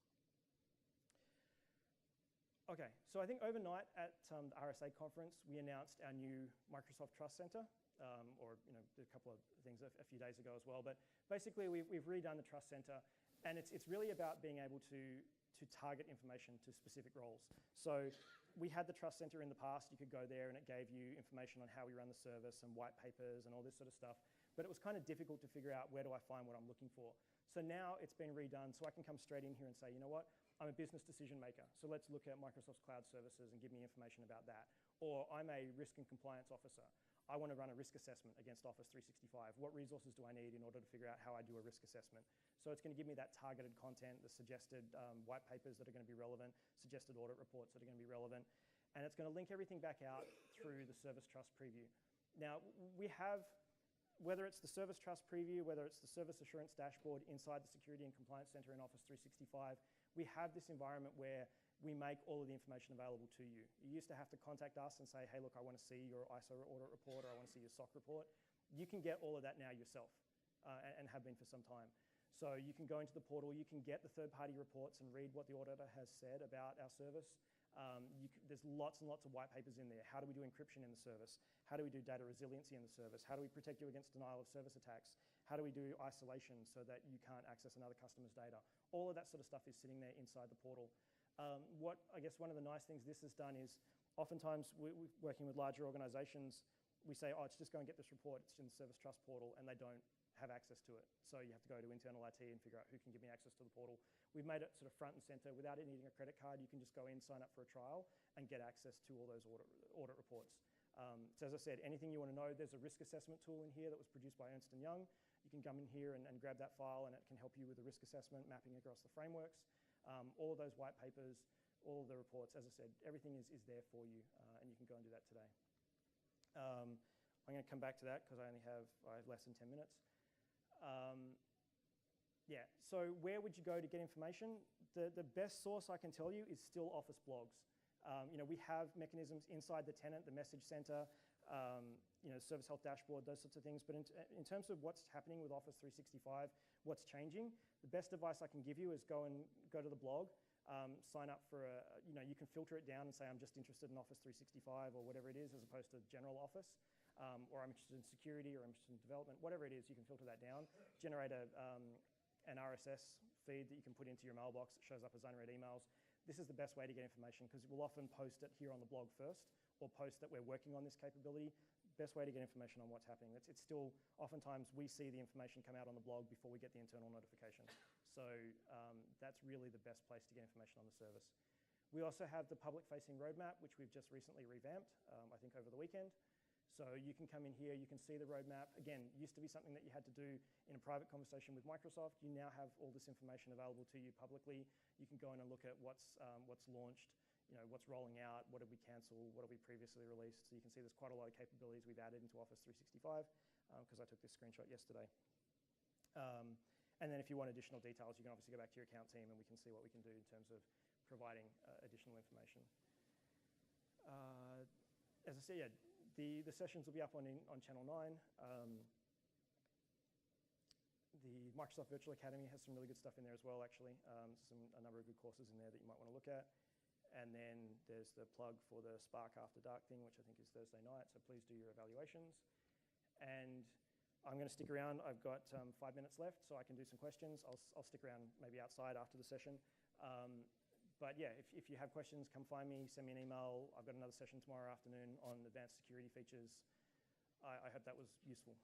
Okay, so I think overnight at the RSA conference, we announced our new Microsoft Trust Center. A couple of things a few days ago as well. But basically, we've redone the Trust Center, and it's really about being able to target information to specific roles. So we had the Trust Center in the past. You could go there, and it gave you information on how we run the service and white papers and all this sort of stuff. But it was kind of difficult to figure out where do I find what I'm looking for. So now it's been redone, so I can come straight in here and say, you know what? I'm a business decision maker, so let's look at Microsoft's cloud services and give me information about that. Or I'm a risk and compliance officer. I want to run a risk assessment against Office 365. What resources do I need in order to figure out how I do a risk assessment? So it's going to give me that targeted content, the suggested white papers that are going to be relevant, suggested audit reports that are going to be relevant, and it's going to link everything back out through the Service Trust Preview. Now, we have, whether it's the Service Trust Preview, whether it's the Service Assurance Dashboard inside the Security and Compliance Center in Office 365, we have this environment where we make all of the information available to you. You used to have to contact us and say, hey, look, I want to see your ISO audit report or I want to see your SOC report. You can get all of that now yourself and have been for some time. So you can go into the portal, you can get the third-party reports and read what the auditor has said about our service. There's lots and lots of white papers in there. How do we do encryption in the service? How do we do data resiliency in the service? How do we protect you against denial of service attacks? How do we do isolation so that you can't access another customer's data? All of that sort of stuff is sitting there inside the portal. I guess one of the nice things this has done is oftentimes we're working with larger organizations, we say, oh, it's just go and get this report, it's in the Service Trust portal, and they don't have access to it. So you have to go to internal IT and figure out who can give me access to the portal. We've made it sort of front and center. Without it needing a credit card, you can just go in, sign up for a trial, and get access to all those audit reports. So as I said, anything you want to know, there's a risk assessment tool in here that was produced by Ernst & Young. You can come in here and grab that file, and it can help you with the risk assessment, mapping across the frameworks. All of those white papers, all of the reports, as I said, everything is there for you, and you can go and do that today. I'm going to come back to that because I have less than 10 minutes. Yeah, so where would you go to get information? The best source I can tell you is still Office blogs. We have mechanisms inside the tenant, the message center, Service Health Dashboard, those sorts of things. But in terms of what's happening with Office 365, what's changing, the best advice I can give you is go to the blog, sign up for you can filter it down and say, I'm just interested in Office 365 or whatever it is, as opposed to general Office. or I'm interested in security, or I'm interested in development, whatever it is, you can filter that down, generate an RSS feed that you can put into your mailbox that shows up as unread emails. This is the best way to get information because we'll often post it here on the blog first, or post that we're working on this capability. Best way to get information on what's happening. It's still, oftentimes we see the information come out on the blog before we get the internal notification. So that's really the best place to get information on the service. We also have the public-facing roadmap, which we've just recently revamped, I think over the weekend. So you can come in here, you can see the roadmap. Again, it used to be something that you had to do in a private conversation with Microsoft. You now have all this information available to you publicly. You can go in and look at what's launched, what's rolling out, what did we cancel, what have we previously released. So you can see there's quite a lot of capabilities we've added into Office 365 because I took this screenshot yesterday. And then if you want additional details, you can obviously go back to your account team and we can see what we can do in terms of providing additional information. As I said, yeah, the sessions will be up on Channel 9. The Microsoft Virtual Academy has some really good stuff in there as well, actually. A number of good courses in there that you might want to look at. And then there's the plug for the Spark After Dark thing, which I think is Thursday night, so please do your evaluations. And I'm going to stick around. I've got 5 minutes left, so I can do some questions. I'll stick around maybe outside after the session. But yeah, if you have questions, come find me, send me an email. I've got another session tomorrow afternoon on advanced security features. I hope that was useful.